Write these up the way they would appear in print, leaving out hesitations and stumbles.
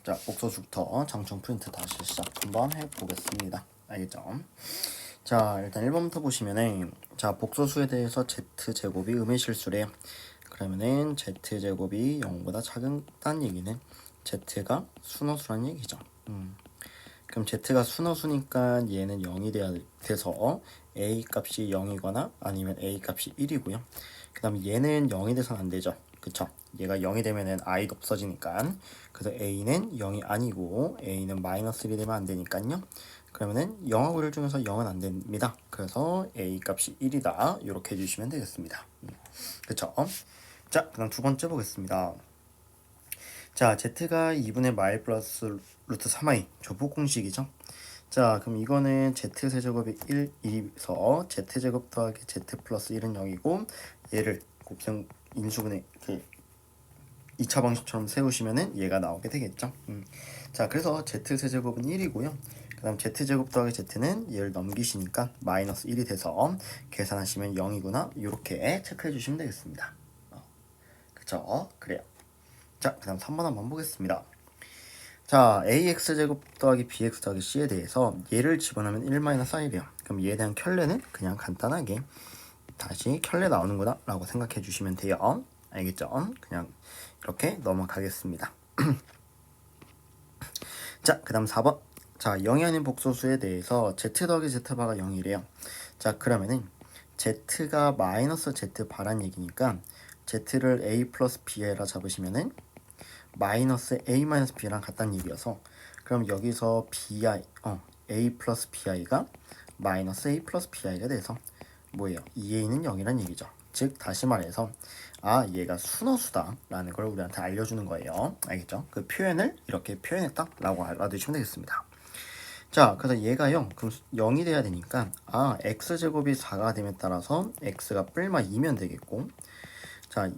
자, 복소수부터 장청 프린트 다시 시작 한번 해보겠습니다. 알겠죠? 자, 일단 1번부터 보시면은, 자, 복소수에 대해서 z제곱이 음의 실수래요. 그러면은 z제곱이 0보다 작다는 얘기는 z가 순허수란 얘기죠. 그럼 z가 순허수니까 얘는 0이 돼서 a 값이 0이거나 아니면 a 값이 1이고요. 그 다음에 얘는 0이 돼서는 안 되죠. 그쵸? 얘가 0이 되면은 i도 없어지니까. 그래서 a는 0이 아니고 a는 마이너스 1이 되면 안 되니까요. 그러면은 0하고 1 중에서 0은 안 됩니다. 그래서 a 값이 1이다. 이렇게 해주시면 되겠습니다. 그쵸? 자, 그다음 두 번째 보겠습니다. 자, z가 2분의 마일 플러스 루트 3i 조폭 공식이죠. 자, 그럼 이거는 z세제곱이 1이서 z제곱 더하기 z 플러스 1은 0이고 얘를 곱셈 인수분해 2차 방식처럼 세우시면은 얘가 나오게 되겠죠. 자, 그래서 z세제곱은 1이고요. 그 다음 z제곱 더하기 z는 얘를 넘기시니까 마이너스 1이 돼서 계산하시면 0이구나 이렇게 체크해 주시면 되겠습니다. 그쵸? 그래요. 자, 그 다음 3번 한번 보겠습니다. 자, ax제곱 더하기 bx 더하기 c에 대해서 얘를 집어넣으면 1-i래요. 그럼 얘에 대한 켤레는 그냥 간단하게 다시 켤레 나오는구나 라고 생각해 주시면 돼요. 알겠죠? 그냥 이렇게 넘어가겠습니다. 자, 그 다음 4번. 자, 0이 아닌 복소수에 대해서 z 더하기 z바가 0이래요. 자, 그러면은 z가 마이너스 z바란 얘기니까 z를 a 플러스 b라 잡으시면은 마이너스 a 마이너스 b랑 같다는 얘기여서 그럼 여기서 a 플러스 bi가 마이너스 a 플러스 bi가 돼서 뭐예요? 2a는 0이란 얘기죠. 즉 다시 말해서 얘가 순허수다 라는 걸 우리한테 알려주는 거예요. 알겠죠? 그 표현을 이렇게 표현했다 라고 알아두시면 되겠습니다. 자, 그래서 얘가 0, 그럼 0이 돼야 되니까 x제곱이 4가 됨에 따라서 x가 뿔마 2면 되겠고, 자,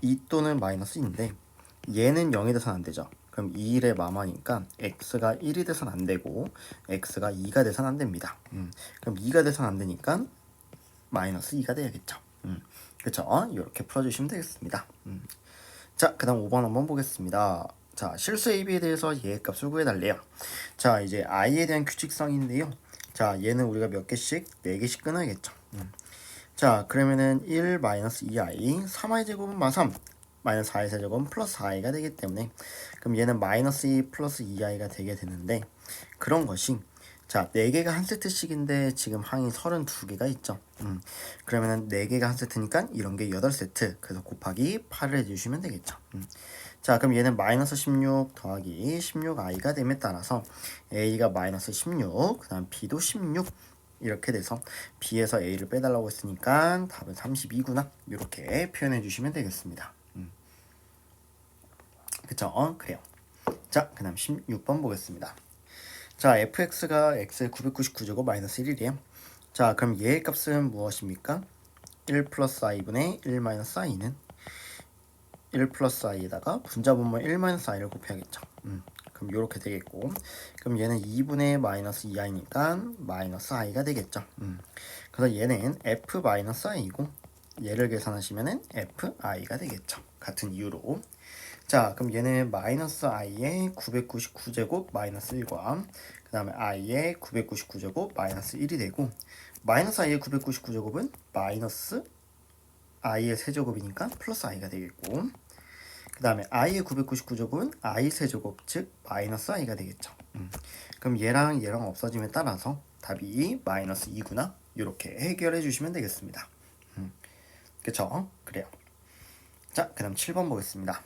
2 또는 마이너스 2인데 얘는 0이 돼서는 안 되죠. 그럼 2일의 마마니까 x가 1이 돼서는 안 되고 x가 2가 돼서는 안 됩니다. 그럼 2가 돼서는 안 되니까 마이너스 2가 돼야겠죠. 그쵸? 이렇게 풀어주시면 되겠습니다. 자, 그 다음 5번 한번 보겠습니다. 자, 실수 AB에 대해서 얘의 값을 구해달래요. 자, 이제 i에 대한 규칙성인데요. 자, 얘는 우리가 몇 개씩? 4개씩 끊어야겠죠. 자, 그러면은 1 마이너스 2i 3i 제곱은 마3 마이너스 4i 세제곱은 플러스 4i가 되기 때문에 그럼 얘는 마이너스 2 플러스 2i가 되게 되는데 그런 것이 자, 4개가 한 세트씩인데 지금 항이 32개가 있죠. 그러면은 4개가 한 세트니까 이런 게 8세트. 그래서 곱하기 8을 해주시면 되겠죠. 자, 그럼 얘는 마이너스 16 더하기 16i가 됨에 따라서 a가 마이너스 16, 그 다음 b도 16 이렇게 돼서 b에서 a를 빼달라고 했으니까 답은 32구나 이렇게 표현해 주시면 되겠습니다. 그쵸? 그래요. 자, 그 다음 16번 보겠습니다. 자, fx가 x의 999제곱 마이너스 1이래요. 자, 그럼 얘의 값은 무엇입니까? 1 플러스 i분의 1 마이너스 i는 1 플러스 i에다가 분자분모 1 마이너스 i를 곱해야겠죠. 그럼 이렇게 되겠고, 그럼 얘는 2분의 마이너스 2i니까 마이너스 i가 되겠죠. 그래서 얘는 f 마이너스 i이고 얘를 계산하시면은 fi가 되겠죠. 같은 이유로. 자, 그럼 얘는 마이너스 i의 999제곱 마이너스 1과 그 다음에 i의 999제곱 마이너스 1이 되고 마이너스 i의 999제곱은 마이너스 i의 세제곱이니까 플러스 i가 되겠고 그 다음에 i의 999제곱은 i 세제곱 즉 마이너스 i가 되겠죠. 그럼 얘랑 얘랑 없어짐에 따라서 답이 마이너스 2구나 이렇게 해결해 주시면 되겠습니다. 그쵸? 그래요. 자, 그 다음 7번 보겠습니다.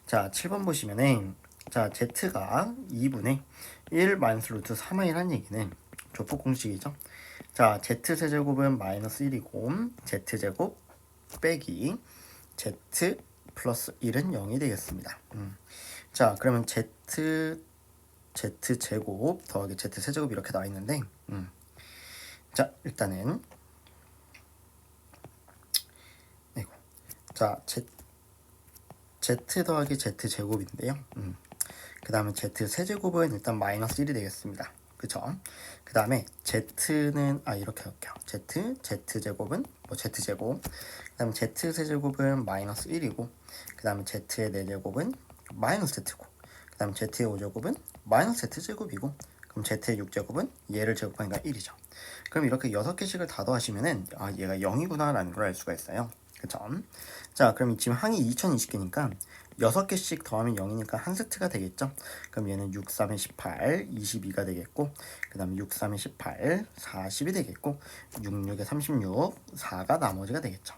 자, 7번 보시면은 자, z가 2분의 1 마이너스 루트 3i란 얘기는 조폭 공식이죠. 자, z세제곱은 마이너스 1이고 z제곱 빼기 z 플러스 1은 0이 되겠습니다. 자, 그러면 z제곱 더하기 z세제곱 이렇게 나와 있는데 자, 일단은 자, z 더하기 z제곱인데요. 그 다음에 z세제곱은 일단 마이너스 1이 되겠습니다. 그쵸? 그 다음에 z는 이렇게 할게요. z제곱은 z제곱 그 다음에 z세제곱은 마이너스 1이고 그 다음에 z의 4제곱은 마이너스 z고 그 그 다음 z의 5제곱은 마이너스 z제곱이고, 그럼 z의 6제곱은 얘를 제곱하니까 1이죠. 그럼 이렇게 6개씩을 다 더하시면은 얘가 0이구나 라는 걸 알 수가 있어요. 그쵸? 자, 그럼 지금 항이 2020개니까 6개씩 더하면 0이니까 한 세트가 되겠죠. 그럼 얘는 6, 3에 18, 22가 되겠고, 그 다음 6, 3에 18, 40이 되겠고, 6, 6에 36, 4가 나머지가 되겠죠.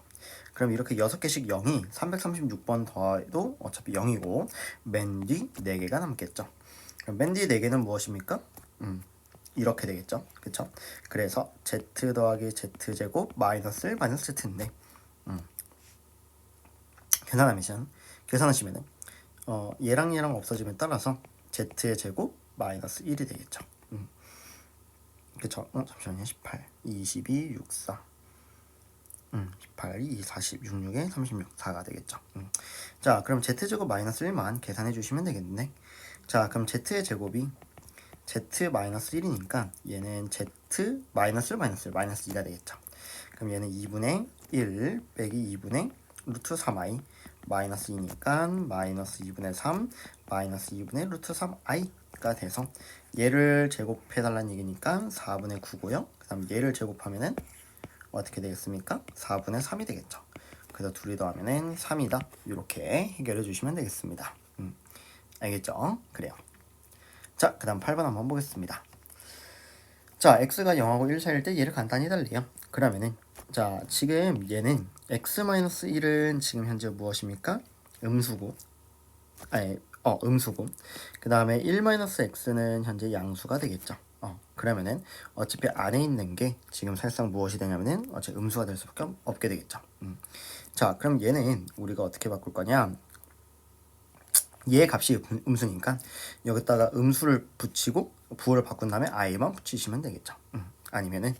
그럼 이렇게 6개씩 0이 336번 더해도 어차피 0이고, 맨 뒤 4개가 남겠죠. 그럼 맨 뒤 4개는 무엇입니까? 이렇게 되겠죠. 그쵸? 그래서 z 더하기 z제곱 마이너스 1 마이너스 z인데, 계산하시면은 얘랑 얘랑 없어짐에 따라서 z의 제곱 마이너스 1이 되겠죠. 그쵸? 잠시만요. 18, 22, 64, 18, 2, 40, 66에 36, 4가 되겠죠. 자, 그럼 z제곱 마이너스 1만 계산해 주시면 되겠네. 자, 그럼 z의 제곱이 z 마이너스 1이니까 얘는 z 마이너스 1 마이너스 1 마이너스 2가 되겠죠. 그럼 얘는 2분의 1 빼기 2분의 루트 3i 마이너스 2니까 마이너스 2분의 3 마이너스 2분의 루트 3i가 돼서 얘를 제곱해달라는 얘기니까 4분의 9고요. 그 다음 얘를 제곱하면은 어떻게 되겠습니까? 4분의 3이 되겠죠. 그래서 둘이 더하면은 3이다. 이렇게 해결해 주시면 되겠습니다. 알겠죠? 그래요. 자, 그 다음 8번 한번 보겠습니다. 자, x가 0하고 1 사이일 때 얘를 간단히 달래요. 그러면은 자, 지금 얘는 x-1은 지금 현재 무엇입니까? 음수고, 음수고, 그 다음에 1-x는 현재 양수가 되겠죠. 그러면은 어차피 안에 있는 게 지금 사실상 무엇이 되냐면은 어차피 음수가 될 수밖에 없게 되겠죠. 자, 그럼 얘는 우리가 어떻게 바꿀 거냐? 얘 값이 음수니까 여기다가 음수를 붙이고 부호를 바꾼 다음에 i만 붙이시면 되겠죠. 아니면은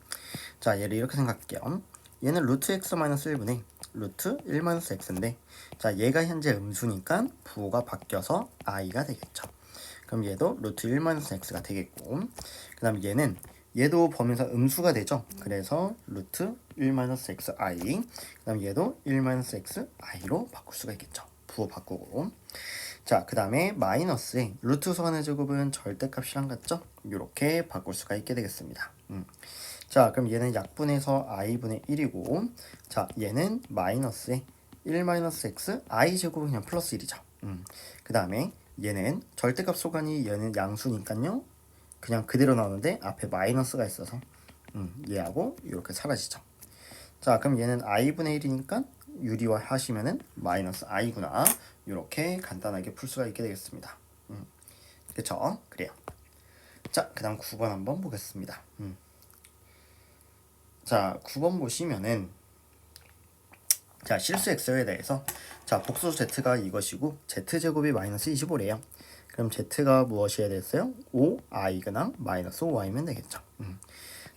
자, 얘를 이렇게 생각할게요. 얘는 루트 x 마이너스 1분의 루트 1 마이너스 x인데, 자, 얘가 현재 음수니까 부호가 바뀌어서 i가 되겠죠. 그럼 얘도 루트 1 마이너스 x가 되겠고, 그 다음 얘도 범위에서 음수가 되죠. 그래서 루트 1 마이너스 x i, 그 다음 얘도 1 마이너스 x i로 바꿀 수가 있겠죠. 부호 바꾸고. 자, 그 다음에 마이너스의 루트 소환의 제곱은 절대값이랑 같죠? 이렇게 바꿀 수가 있게 되겠습니다. 자, 그럼 얘는 약분해서 i분의 1이고, 자, 얘는 마이너스에 1 마이너스 x i 제곱은 그냥 플러스 1이죠. 그 다음에 얘는 절대값 소관이 얘는 양수니까요, 그냥 그대로 나오는데 앞에 마이너스가 있어서 얘하고 이렇게 사라지죠. 자, 그럼 얘는 i분의 1이니까 유리화 하시면은 마이너스 i구나, 이렇게 간단하게 풀 수가 있게 되겠습니다. 그쵸? 그래요. 자, 그 다음 9번 한번 보겠습니다. 자, 9번 보시면은 자, 실수 x에 대해서 자, 복수 z가 이것이고 z제곱이 마이너스 25래요. 그럼 z가 무엇이어야 됐어요? 5i거나 마이너스 5i면 되겠죠.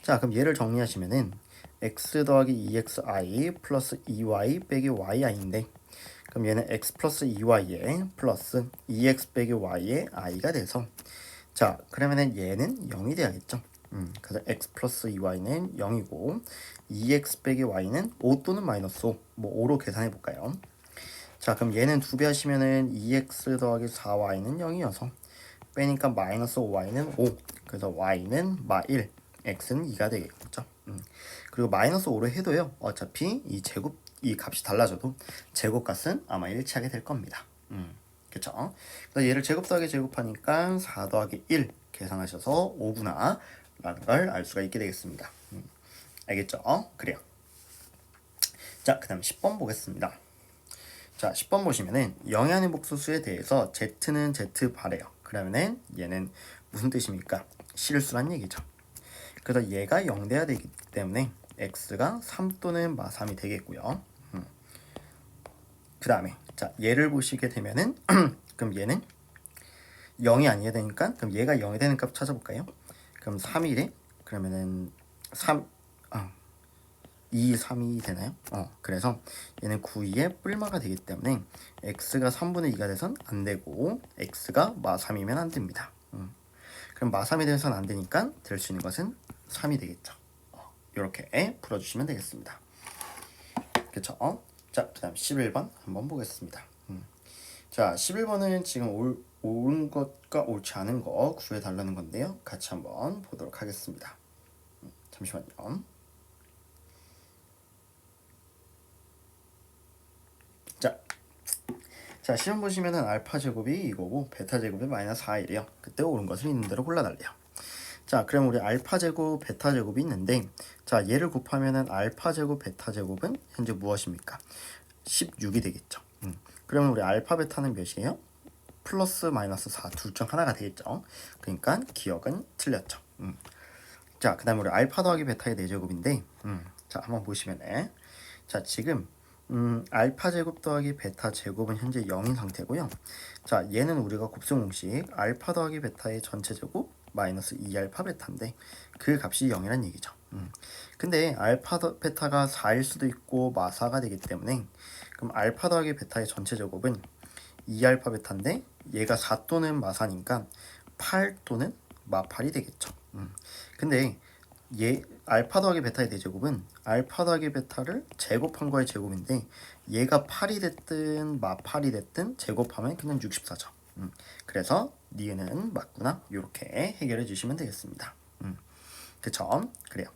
자, 그럼 얘를 정리하시면은 x 더하기 2xi 플러스 2y 빼기 yi인데, 그럼 얘는 x 플러스 2y에 플러스 2x 빼기 y의 i가 돼서, 자, 그러면은 얘는 0이 돼야겠죠. 그래서 x 플러스 2y는 0이고 2x 빼기 y는 5 또는 마이너스 5, 뭐 5로 계산해 볼까요? 자, 그럼 얘는 2배 하시면은 2x 더하기 4y는 0이어서 빼니까 마이너스 5y는 5, 그래서 y는 마1, x는 2가 되겠죠. 그리고 마이너스 5로 해도요, 어차피 이 값이 달라져도 제곱값은 아마 일치하게 될 겁니다. 그쵸? 그래서 얘를 제곱 더하기 제곱하니까 4 더하기 1 계산하셔서 5구나 라는 걸 알 수가 있게 되겠습니다. 알겠죠? 그래요. 자, 그 다음 10번 보겠습니다. 자, 10번 보시면은 영의하는 복소수에 대해서 z는 z바래요. 그러면은 얘는 무슨 뜻입니까? 실수란 얘기죠. 그래서 얘가 0 돼야 되기 때문에 x가 3 또는 마3이 되겠고요. 그 다음에 자, 얘를 보시게 되면은 그럼 얘는 0이 아니어야 되니까, 그럼 얘가 0이 되는 값 찾아볼까요? 그럼 3이래? 그러면은 2, 3이 되나요? 그래서 얘는 9, 2의 뿔마가 되기 때문에 x가 3분의 2가 돼선 안 되고 x가 마3이면 안 됩니다. 그럼 마3이 돼선 안 되니까 될 수 있는 것은 3이 되겠죠. 이렇게 풀어주시면 되겠습니다. 그쵸? 자, 그 다음 11번 한번 보겠습니다. 자, 11번은 지금 옳은 것과 옳지 않은 거 구해달라는 건데요. 같이 한번 보도록 하겠습니다. 잠시만요. 자, 시험 보시면은 알파 제곱이 이거고 베타 제곱이 마이너스 4이래요. 그때 옳은 것을 있는 대로 골라달래요. 자, 그럼 우리 알파 제곱, 베타 제곱이 있는데, 자, 얘를 곱하면은 알파 제곱, 베타 제곱은 현재 무엇입니까? 16이 되겠죠. 그러면 우리 알파, 베타는 몇이에요? 플러스 마이너스 4 둘 중 하나가 되겠죠. 그러니까 기억은 틀렸죠. 자, 그 다음에 우리 알파 더하기 베타의 4제곱인데, 자, 한번 보시면은, 자, 지금 알파 제곱 더하기 베타 제곱은 현재 0인 상태고요. 자, 얘는 우리가 곱셈 공식 알파 더하기 베타의 전체 제곱 마이너스 2알파 베타인데 그 값이 0이란 얘기죠. 근데 알파 베타가 4일 수도 있고 마사가 되기 때문에 그럼 알파 더하기 베타의 전체 제곱은 2알파 베타인데 얘가 4 또는 마사니까 8 또는 마8이 되겠죠. 근데 얘 알파 더하기 베타의 대제곱은 알파 더하기 베타를 제곱한 거의 제곱인데 얘가 8이 됐든 마8이 됐든 제곱하면 그냥 64죠. 그래서 니은은 맞구나. 이렇게 해결해 주시면 되겠습니다. 그쵸? 그래요.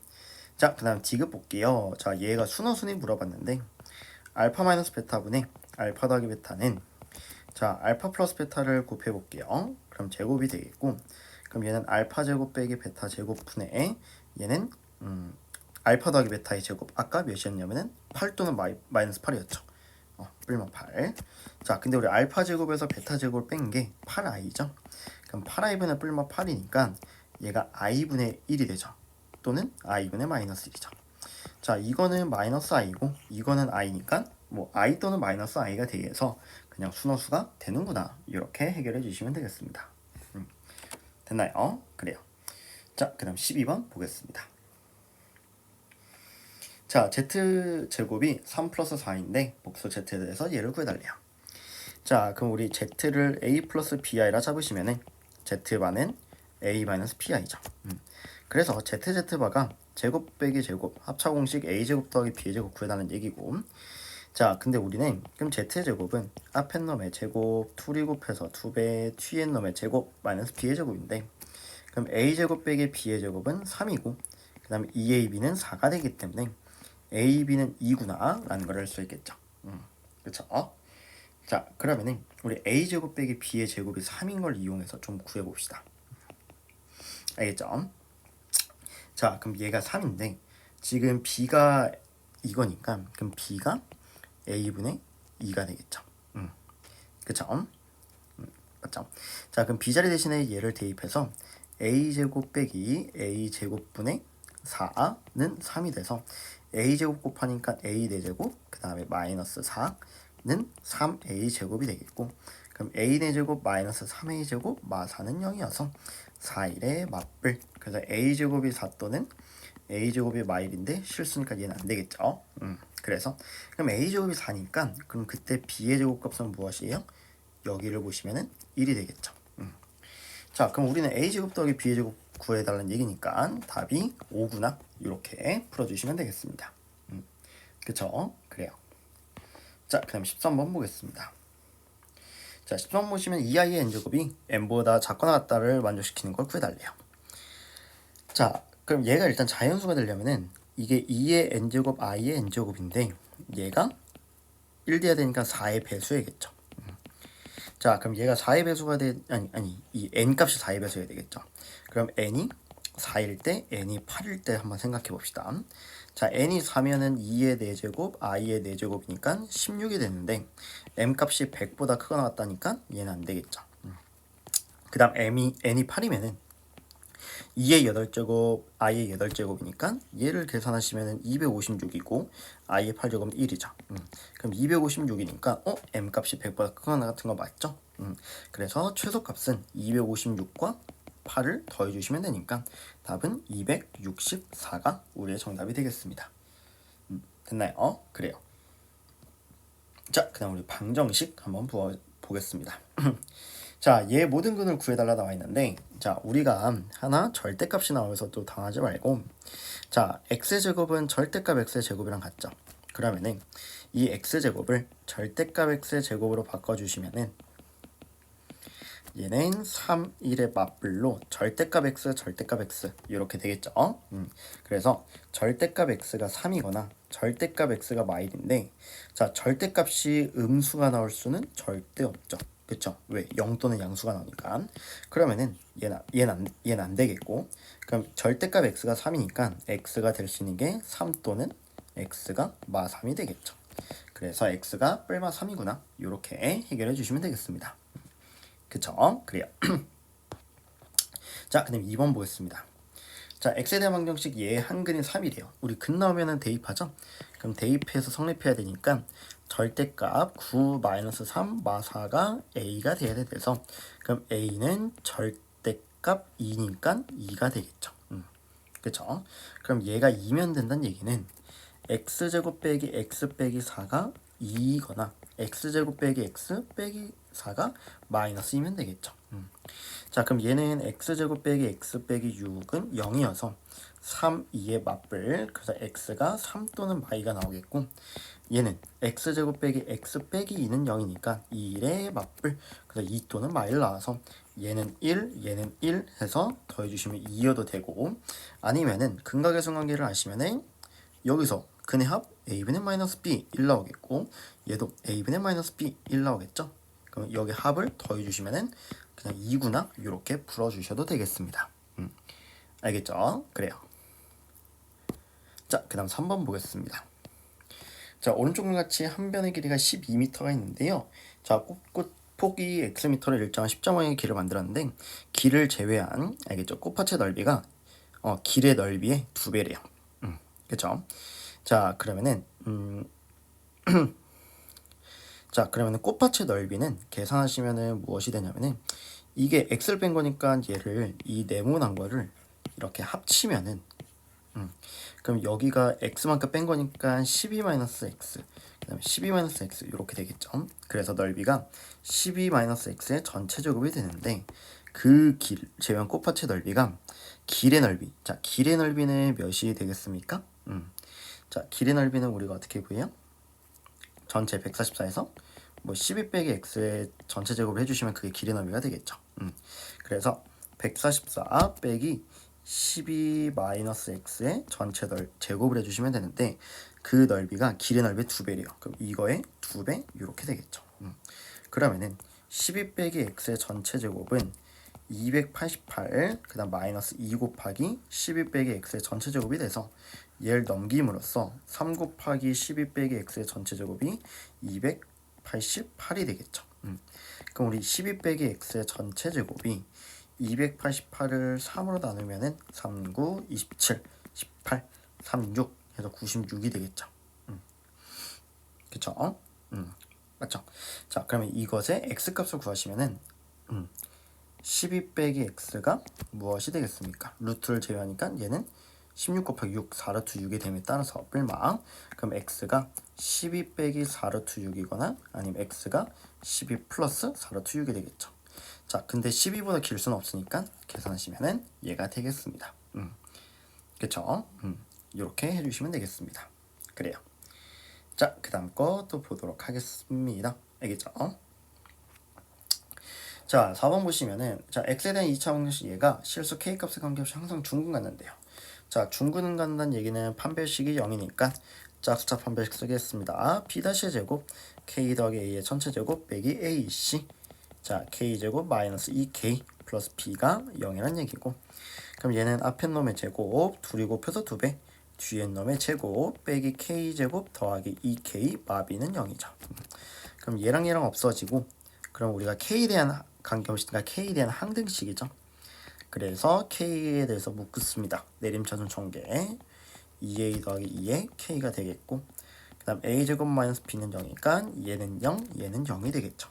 자, 그 다음 디귿 볼게요. 자, 얘가 순어순위 물어봤는데 알파 마이너스 베타분의 알파 더하기 베타는 자, 알파 플러스 베타를 곱해 볼게요. 그럼 제곱이 되겠고 그럼 얘는 알파 제곱 빼기 베타 제곱분의 얘는 알파 더하기 베타의 제곱 아까 몇이었냐면은 8 또는 마이너스 8이었죠. 뿔마 8. 자, 근데 우리 알파 제곱에서 베타 제곱을 뺀 게 8i죠. 그럼 8i분의 뿔마 8이니까 얘가 i분의 1이 되죠. 또는 i분의 마이너스 1이죠. 자, 이거는 마이너스 i고 이거는 i니까 뭐 i 또는 마이너스 i가 되어서 그냥 순어수가 되는구나. 이렇게 해결해 주시면 되겠습니다. 됐나요? 그래요. 자, 그 다음 12번 보겠습니다. 자, z제곱이 3 플러스 4인데 복수 z에 대해서 얘를 구해달래요. 자, 그럼 우리 z를 a 플러스 bi라 잡으시면은 z바는 a 마이너스 bi죠. 그래서 z바가 제곱 빼기 제곱 합차공식 a제곱 더하기 b제곱 구해달라는 얘기고, 자, 근데 우리는 그럼 z제곱은 앞에 놈의 제곱 2를 곱해서 2배 뒤에 놈의 제곱 마이너스 b의 제곱인데 그럼 a제곱 빼기 b의 제곱은 3이고 그 다음에 2ab는 4가 되기 때문에 ab는 2구나 라는 걸 알 수 있겠죠. 그쵸? 자, 그러면은 우리 a제곱 빼기 b의 제곱이 3인 걸 이용해서 좀 구해봅시다. 알겠죠? 자, 그럼 얘가 3인데 지금 b가 이거니까 그럼 b가 a분의 2가 되겠죠. 그쵸? 맞죠? 자, 그럼 b자리 대신에 얘를 대입해서 a제곱 빼기 a제곱분의 4는 3이 돼서 a제곱 곱하니까 a 4제곱 그 다음에 마이너스 4는 3a제곱이 되겠고 그럼 a 4제곱 마이너스 3a제곱 마 4는 0이어서 4일의 맞불. 그래서 a제곱이 4 또는 a제곱이 마1인데 실수니까 얘는 안 되겠죠. 그래서 그럼 a제곱이 4니까 그럼 그때 b의 제곱값은 무엇이에요? 여기를 보시면은 1이 되겠죠. 자, 그럼 우리는 a제곱 더하기 b제곱 구해달라는 얘기니까 답이 5구나. 이렇게 풀어주시면 되겠습니다. 그쵸? 그래요. 자, 그 다음 13번 보겠습니다. 자, 13번 보시면 2i의 n제곱이 n보다 작거나 같다를 만족시키는 걸 구해달래요. 자, 그럼 얘가 일단 자연수가 되려면은 이게 2의 n제곱 i의 n제곱인데 얘가 1 돼야 되니까 4의 배수야겠죠. 자, 그럼 얘가 4의 배수가 이 n 값이 4의 배수여야 되겠죠. 그럼 n이 4일 때 n이 8일 때 한번 생각해 봅시다. 자, n이 4면은 2의 4제곱 i의 4제곱이니까 16이 되는데 m 값이 100보다 크거나 같다니까 얘는 안 되겠죠. 그 다음 n이 8이면은 2의 8제곱 i의 8제곱이니까 얘를 계산하시면은 256이고 i의 8제곱은 1이죠. 그럼 256이니까 m 값이 100보다 크거나 같은 거 맞죠? 그래서 최소값은 256과 8을 더해주시면 되니까 답은 264가 우리의 정답이 되겠습니다. 됐나요? 그래요. 자, 그 다음 우리 방정식 한번 보겠습니다. 자, 얘 모든 근을 구해달라 나와 있는데 자, 우리가 하나 절대값이 나와서 또 당하지 말고 자, x의 제곱은 절대값 x의 제곱이랑 같죠. 그러면은 이 x제곱을 절대값 x의 제곱으로 바꿔주시면은 얘는 3, 1의 맞불로 절대값 x, 절대값 x 이렇게 되겠죠. 그래서 절대값 x가 3이거나 절대값 x가 마일인데, 자 절대값이 음수가 나올 수는 절대 없죠. 그쵸? 왜? 0 또는 양수가 나오니까. 그러면은 얘는 안 되겠고, 그럼 절대값 x가 3이니까 x가 될 수 있는 게 3 또는 x가 마 3이 되겠죠. 그래서 x가 뿔마 3이구나 이렇게 해결해 주시면 되겠습니다. 그쵸? 그래요. 자, 그다음 2번 보겠습니다. 자, x에 대한 방정식 얘 한근이 3이래요. 우리 근 나오면은 대입하죠? 그럼 대입해서 성립해야 되니까 절대값 9-3 마4가 a가 돼야 돼서, 그럼 a는 절대값 2니까 2가 되겠죠. 그쵸? 그럼 얘가 2면 된다는 얘기는 x제곱 빼기 x 빼기 4가 2거나 x제곱 빼기 x 빼기 4가 마이너스 2면 되겠죠. 자, 그럼 얘는 x제곱 빼기 x 빼기 6은 0이어서 3, 2의 맞불, 그래서 x가 3 또는 마이가 나오겠고, 얘는 x제곱 빼기 x 빼기 2는 0이니까 1의 맞불, 그래서 2 또는 마이를 나와서 얘는 1, 얘는 1 해서 더해주시면 2여도 되고, 아니면은 근각의 관계를 아시면은 여기서 근의 합 a분의 마이너스 b 1 나오겠고, 얘도 a분의 마이너스 b 1 나오겠죠. 그럼 여기 합을 더해주시면은 그냥 2구나 이렇게 풀어주셔도 되겠습니다. 알겠죠? 그래요. 자, 그 다음 3번 보겠습니다. 자, 오른쪽 같이 한 변의 길이가 12m가 있는데요. 자, 폭이 xm를 일정한 십자모양의 길을 만들었는데, 길을 제외한, 알겠죠? 꽃밭의 넓이가 길의 넓이의 2배래요. 그쵸? 자, 그러면은 자, 그러면은 꽃밭의 넓이는 계산하시면은 무엇이 되냐면은, 이게 x를 뺀 거니까 얘를 이 네모난 거를 이렇게 합치면은 그럼 여기가 x만큼 뺀 거니까 12-x, 그 다음에 12-x 이렇게 되겠죠. 그래서 넓이가 12-x의 전체 제곱이 되는데, 그 길 제외한 꽃밭의 넓이가 길의 넓이, 자 길의 넓이는 몇이 되겠습니까? 자, 길의 넓이는 우리가 어떻게 구해요? 전체 144에서 뭐 12 빼기 x의 전체 제곱을 해주시면 그게 길의 넓이가 되겠죠. 그래서 144 빼기 12-x의 전체 제곱을 해주시면 되는데, 그 넓이가 길의 넓이의 2배래요. 그럼 이거의 2배 이렇게 되겠죠. 그러면은 12 빼기 x의 전체 제곱은 288, 그 다음 마이너스 2 곱하기 12 빼기 x의 전체 제곱이 돼서 얘를 넘김으로써 3 곱하기 12 빼기 x의 전체 제곱이 288이 되겠죠. 그럼 우리 12 빼기 x의 전체 제곱이 288을 3으로 나누면은 3, 9, 27, 18, 36 해서 96이 되겠죠. 그쵸? 맞죠? 자, 그러면 이것의 x값을 구하시면은 12 빼기 x가 무엇이 되겠습니까? 루트를 제외하니까 얘는 16 곱하기 6, 4루트 6이 됨에 따라서 뿔마, 그럼 x가 12 빼기 4루트 6이거나 아니면 x가 12 플러스 4루트 6이 되겠죠. 자, 근데 12보다 길 수는 없으니까 계산하시면은 얘가 되겠습니다. 그쵸? 이렇게 해주시면 되겠습니다. 그래요. 자, 그 다음 거 또 보도록 하겠습니다. 알겠죠? 자, 4번 보시면은, 자, x에 대한 2차 방정식 얘가 실수 k값의 관계없이 항상 중근 갖는데요. 자, 중근은 갖는다는 얘기는 판별식이 0이니까 짝수차 판별식 쓰겠습니다. b-의 제곱 k 더하기 a의 전체 제곱 빼기 ac, 자 k제곱 마이너스 2k 플러스 b가 0이란 얘기고, 그럼 얘는 앞에 놈의 제곱 둘이 곱해서 2배, 뒤에 놈의 제곱 빼기 k제곱 더하기 2k 마비는 0이죠. 그럼 얘랑 얘랑 없어지고, 그럼 우리가 k에 대한 관계없이니까 k에 대한 항등식이죠. 그래서 k에 대해서 묶습니다. 내림차순 전개 2a 더하기 2에 k가 되겠고, 그 다음 a제곱 마이너스 b는 0이니까 얘는 0, 얘는 0이 되겠죠.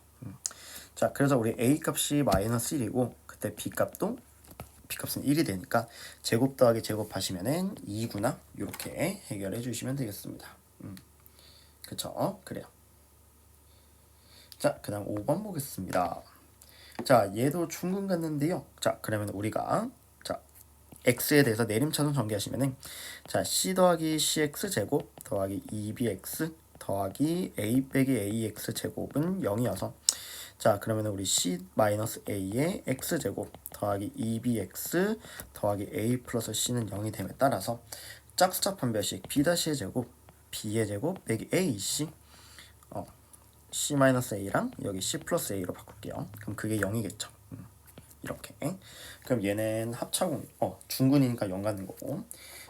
자, 그래서 우리 a 값이 마이너스 1이고 그때 b 값은 1이 되니까 제곱 더하기 제곱 하시면은 2구나 이렇게 해결해 주시면 되겠습니다. 그쵸? 그래요. 자, 그 다음 5번 보겠습니다. 자, 얘도 중근 같는데요. 자, 그러면 우리가 자 x에 대해서 내림차순 전개하시면은 자 c 더하기 cx 제곱 더하기 2bx 더하기 a 빼기 ax 제곱은 0이어서 자 그러면 우리 c 마이너스 a의 x 제곱 더하기 2bx 더하기 a 플러스 c는 0이 됨에 따라서 짝수차 판별식 b-의 제곱 b의 제곱 빼기 ac c 마이너스 a랑 여기 c 플러스 a로 바꿀게요. 그럼 그게 0이겠죠. 이렇게. 그럼 얘는 합차공 중근이니까 0 가는 거고.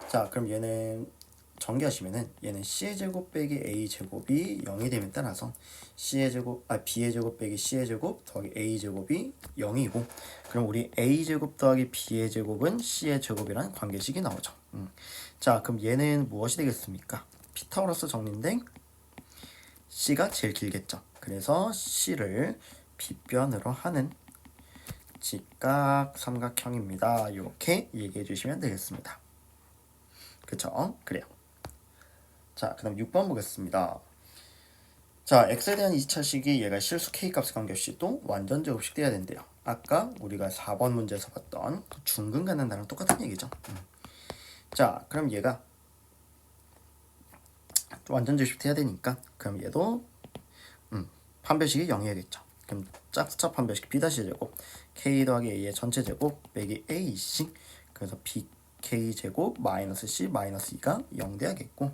자 그럼 얘는 전개하시면은 얘는 c의 제곱 빼기 a 제곱이 0이 됨에 따라서 b의 제곱 빼기 c의 제곱 더하기 a 제곱이 0이고 그럼 우리 a 제곱 더하기 b의 제곱은 c의 제곱이라는 관계식이 나오죠. 자 그럼 얘는 무엇이 되겠습니까? 피타고라스 정리인데 c가 제일 길겠죠. 그래서 c를 빗변으로 하는 직각 삼각형입니다. 이렇게 얘기해 주시면 되겠습니다. 그쵸? 그래요. 자, 그 다음 6번 보겠습니다. 자, x에 대한 2차식이 얘가 실수 k값에 관계없이 또 완전 제곱식 돼야 된대요. 아까 우리가 4번 문제에서 봤던 중근 갖는다랑 똑같은 얘기죠. 자, 그럼 얘가 완전 제곱식 돼야 되니까 그럼 얘도 판별식이 0이어야겠죠. 그럼 짝수차 판별식 b-제곱 k 더하기 a의 전체 제곱 빼기 ac 그래서 bk 제곱 마이너스 c 마이너스 2가 0 돼야겠고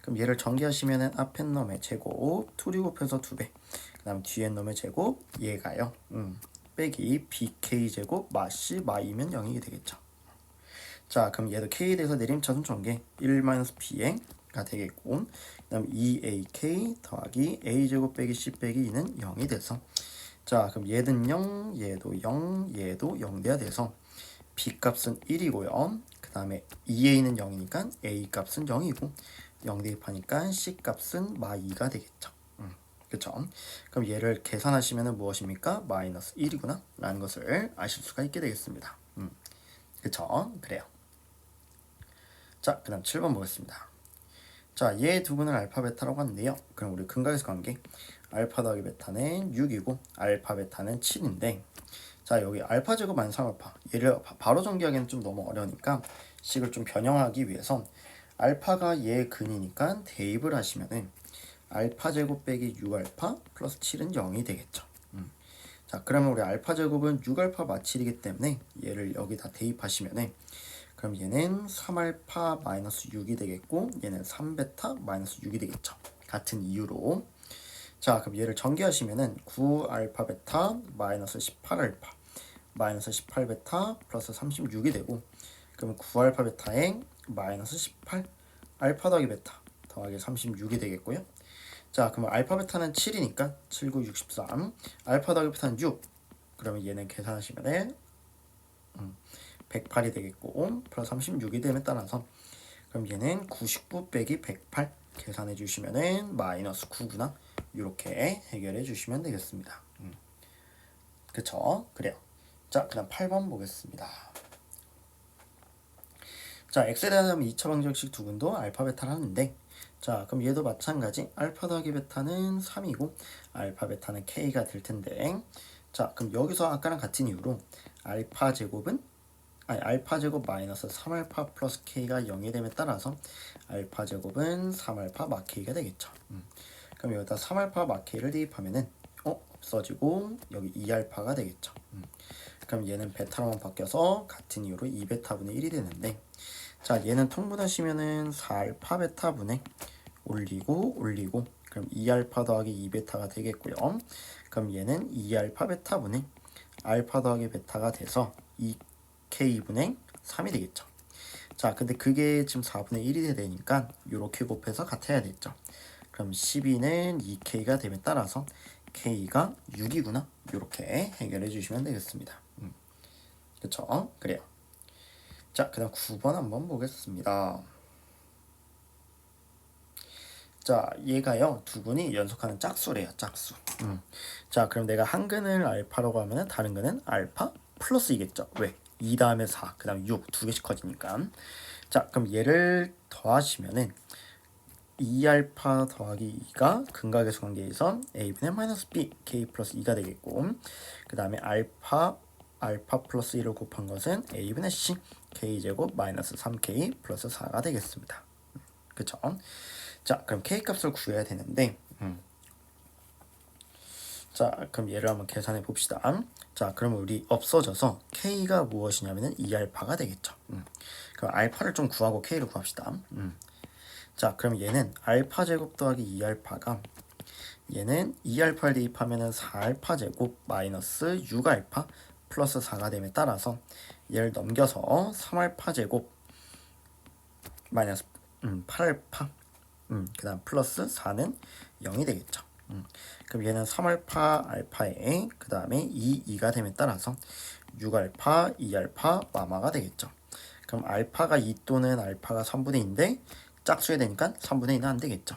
그럼 얘를 전개하시면은 앞에 놈의 제곱 2리 곱해서 2배 그 다음 뒤에 놈의 제곱 얘가요 빼기 bk 제곱 마 c 마 2면 0이 되겠죠. 자 그럼 얘도 k에 대해서 내림차순 전개 1-b가 되겠고 그 다음 2ak 더하기 a제곱 빼기 c 빼기 2는 0이 돼서 자 그럼 얘는 0 얘도 0 얘도 0 돼야 돼서 b 값은 1이고요 그 다음에 2a는 0이니까 a 값은 0이고 0 대입하니까 c 값은 마 2가 되겠죠. 그쵸? 그럼 얘를 계산하시면 무엇입니까? 마이너스 1이구나 라는 것을 아실 수가 있게 되겠습니다. 그쵸? 그래요. 자, 그 다음 7번 보겠습니다. 자, 얘 두 분을 알파 베타라고 하는데요. 그럼 우리 근각에서 관계 알파 더하기 베타는 6이고 알파 베타는 7인데 자, 여기 알파 제곱 마이너스 3알파 얘를 바로 전개하기는 좀 너무 어려우니까 식을 좀 변형하기 위해서 알파가 얘 근이니까 대입을 하시면은 알파 제곱 빼기 6알파 플러스 7은 0이 되겠죠. 자, 그러면 우리 알파 제곱은 6알파 마 7이기 때문에 얘를 여기다 대입하시면은 그럼 얘는 3알파 마이너스 6이 되겠고 얘는 3베타 마이너스 6이 되겠죠. 같은 이유로 자 그럼 얘를 전개하시면은 9알파 베타 마이너스 18알파 마이너스 18베타 플러스 36이 되고 그럼 9알파 베타에 마이너스 18 알파 더하기 베타 더하기 36이 되겠고요. 자 그러면 알파 베타는 7이니까 7, 9, 63 알파 더하기 베타는 6 그러면 얘는 계산하시면 108이 되겠고 플러스 36이 됨에 따라서 그럼 얘는 99 빼기 108 계산해 주시면은 마이너스 9구나 이렇게 해결해 주시면 되겠습니다. 그쵸? 그래요. 자 그 다음 8번 보겠습니다. 자 x에 대한 2차 방정식 두근도 알파 베타를 하는데 자 그럼 얘도 마찬가지 알파 더하기 베타는 3이고 알파 베타는 k가 될 텐데 자 그럼 여기서 아까랑 같은 이유로 알파 제곱 마이너스 3알파 플러스 k가 0이 됨에 따라서 알파 제곱은 3알파 마 k가 되겠죠. 그럼 여기다 3알파 마 k를 대입하면은 없어지고 여기 2알파가 되겠죠. 그럼 얘는 베타로만 바뀌어서 같은 이유로 2베타분의 1이 되는데 자 얘는 통분하시면은 4알파 베타분의 올리고 그럼 2알파 더하기 2베타가 되겠고요. 그럼 얘는 2알파 베타분의 알파 더하기 베타가 돼서 2k분의 3이 되겠죠. 자 근데 그게 지금 4분의 1이 되니까 이렇게 곱해서 같아야 됐죠. 그럼 12는 2k가 됨에 따라서 k가 6이구나 이렇게 해결해 주시면 되겠습니다. 그쵸? 그래요. 자 그 다음 9번 한번 보겠습니다. 자 얘가요 두 근이 연속하는 짝수래요. 짝수. 자 그럼 내가 한 근을 알파라고 하면은 다른 근은 알파 플러스 이겠죠. 왜? 2 다음에 4 그 다음 6 두 개씩 커지니까 자 그럼 얘를 더하시면은 2알파 더하기 2가 근각에서 관계에서 a분의 마이너스 b k 플러스 2가 되겠고 그 다음에 알파 플러스 1을 곱한 것은 a분의 c k제곱 마이너스 3k 플러스 4가 되겠습니다. 그쵸? 자, 그럼 k 값을 구해야 되는데 자, 그럼 얘를 한번 계산해 봅시다. 자, 그러면 우리 없어져서 k가 무엇이냐면은 2알파가 되겠죠. 그럼 알파를 좀 구하고 k를 구합시다. 자, 그럼 얘는 알파 제곱 더하기 2알파가 얘는 2알파를 대입하면은 4알파 제곱 마이너스 6알파 플러스 4가 됨에 따라서 얘를 넘겨서 3알파 제곱 마이너스 8알파 그 다음 플러스 4는 0이 되겠죠. 그럼 얘는 3알파 알파에 그 다음에 2가 됨에 따라서 6알파 2알파 마마가 되겠죠. 그럼 알파가 2 또는 알파가 3분의 2인데 짝수에 되니까 3분의 2는 안 되겠죠.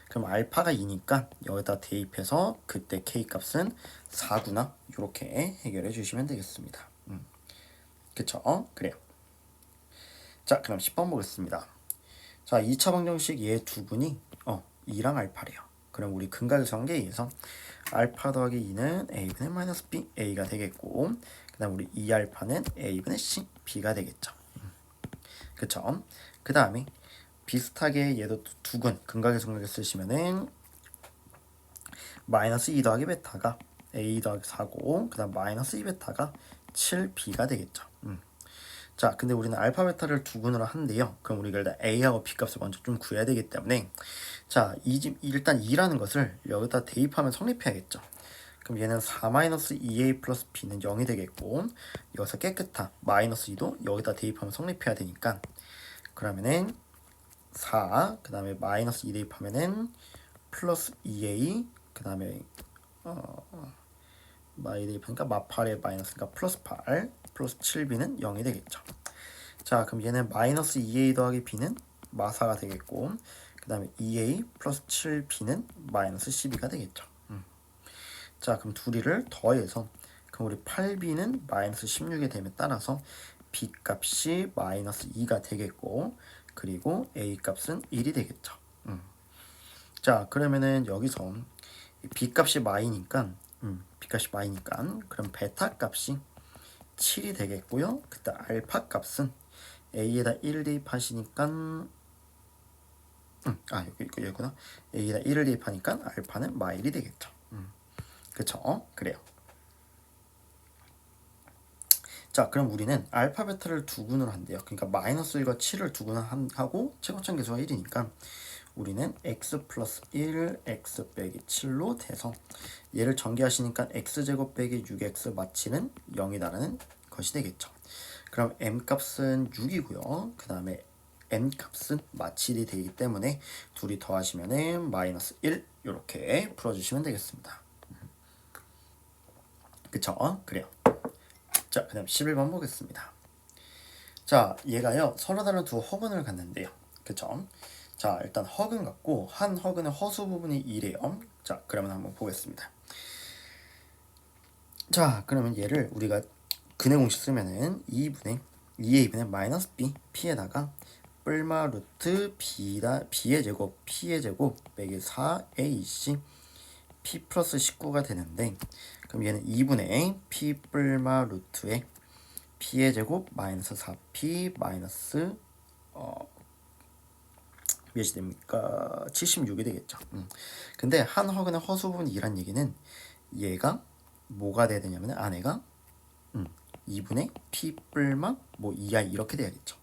그럼 알파가 2니까 여기다 대입해서 그때 k 값은 4구나 이렇게 해결해 주시면 되겠습니다. 그쵸? 그래요. 자, 그럼 10번 보겠습니다. 자, 2차 방정식 얘 두 분이 2랑 알파래요. 그럼 우리 근각의 관계에서 알파 더하기 2는 a분의 마이너스 b, a가 되겠고 그 다음 우리 2알파는 a분의 c, b가 되겠죠. 그쵸? 그 다음에 비슷하게 얘도 두근 근각의 정각을 쓰시면은 마이너스 2 더하기 베타가 a 더하기 4고 그 다음 마이너스 2 베타가 7b가 되겠죠. 자, 근데 우리는 알파 베타를 두근으로 한대요. 그럼 우리가 일단 a하고 b 값을 먼저 좀 구해야 되기 때문에 자, 일단 2라는 것을 여기다 대입하면 성립해야겠죠. 그럼 얘는 4-2a 플러스 b는 0이 되겠고 여기서 깨끗한 마이너스 2도 여기다 대입하면 성립해야 되니까 그러면은 4, 그 다음에 마이너스 2 대입하면은 플러스 2a, 그 다음에 마이 대입하니까 마8에 마이너스니까 플러스 8, 플러스 7b는 0이 되겠죠. 자, 그럼 얘는 마이너스 2a 더하기 b는 마4가 되겠고 그 다음에 2a 플러스 7b는 마이너스 12가 되겠죠. 자, 그럼 둘이를 더해서 그럼 우리 8b는 마이너스 16이 됨에 따라서 b 값이 마이너스 2가 되겠고 그리고 a 값은 1이 되겠죠. 자, 그러면은 여기서 b 값이 마이니까 b 값이 마이니까 그럼 베타 값이 7이 되겠고요. 그때 알파 값은 a에다 1 대입하시니까 여기구나. a에다 1을 대입하니까 알파는 마1이 되겠죠. 그쵸? 그래요. 자, 그럼 우리는 알파 베타를 두근으로 한대요. 그러니까 마이너스 1과 7을 두근하고 최고점 계수가 1이니까 우리는 x 플러스 1, x 빼기 7로 돼서 얘를 전개하시니까 x제곱 빼기 6x 마치는 0이다라는 것이 되겠죠. 그럼 m 값은 6이고요. 그 다음에 n 값은 마치 1이 되기 때문에 둘이 더하시면은 마이너스 1 이렇게 풀어주시면 되겠습니다. 그쵸? 그래요. 자, 그 다음 11번 보겠습니다. 자, 얘가요 서로 다른 두 허근을 갖는데요. 그쵸? 자, 일단 허근 같고 한 허근의 허수 부분이 1이에요. 자, 그러면 한번 보겠습니다. 자, 그러면 얘를 우리가 근의 공식 쓰면은 2a분의 마이너스 b p에다가 뿔마 루트 b의 제곱 p의 제곱 빼기 4ac p 플러스 19가 되는데 그럼 얘는 2분의 p 뿔마 루트에 p의 제곱 마이너스 4p 마이너스 몇이 됩니까? 76이 되겠죠. 근데 한 허근의 허수 부분이 2란 얘기는 얘가 뭐가 돼야 되냐면 안에가 2분의 p 뿔마 뭐 2i 이렇게 돼야겠죠.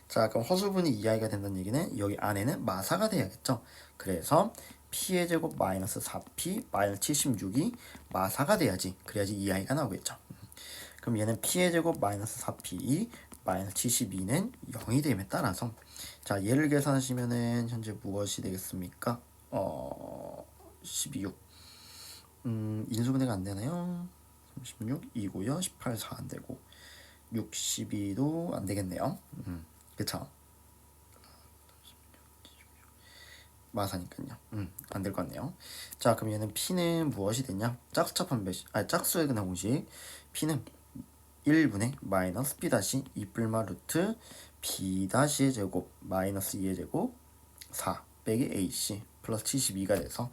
자, 그럼 허수분이 2i가 된다는 얘기는 여기 안에는 마사가 돼야겠죠. 그래서 p의 제곱 마이너스 4p 마이너스 76이 마사가 돼야지. 그래야지 2i가 나오겠죠. 그럼 얘는 p의 제곱 마이너스 4p 마이너스 72는 0이 됨에 따라서 자, 얘를 계산하시면은 현재 무엇이 되겠습니까? 12, 6 인수분해가 안 되나요? 36, 2고요. 18, 4 안 되고 62도 안 되겠네요. 그쵸? 마사니까요. 안 될 것 같네요. 자, 그럼 얘는 p는 무엇이 되냐? 짝수합한 짝수의 근한 공식 p는 1분의 마이너스 b 다시 2뿔마 루트 b 다시의 제곱 마이너스 2의 제곱 4 빼기 ac 플러스 72가 돼서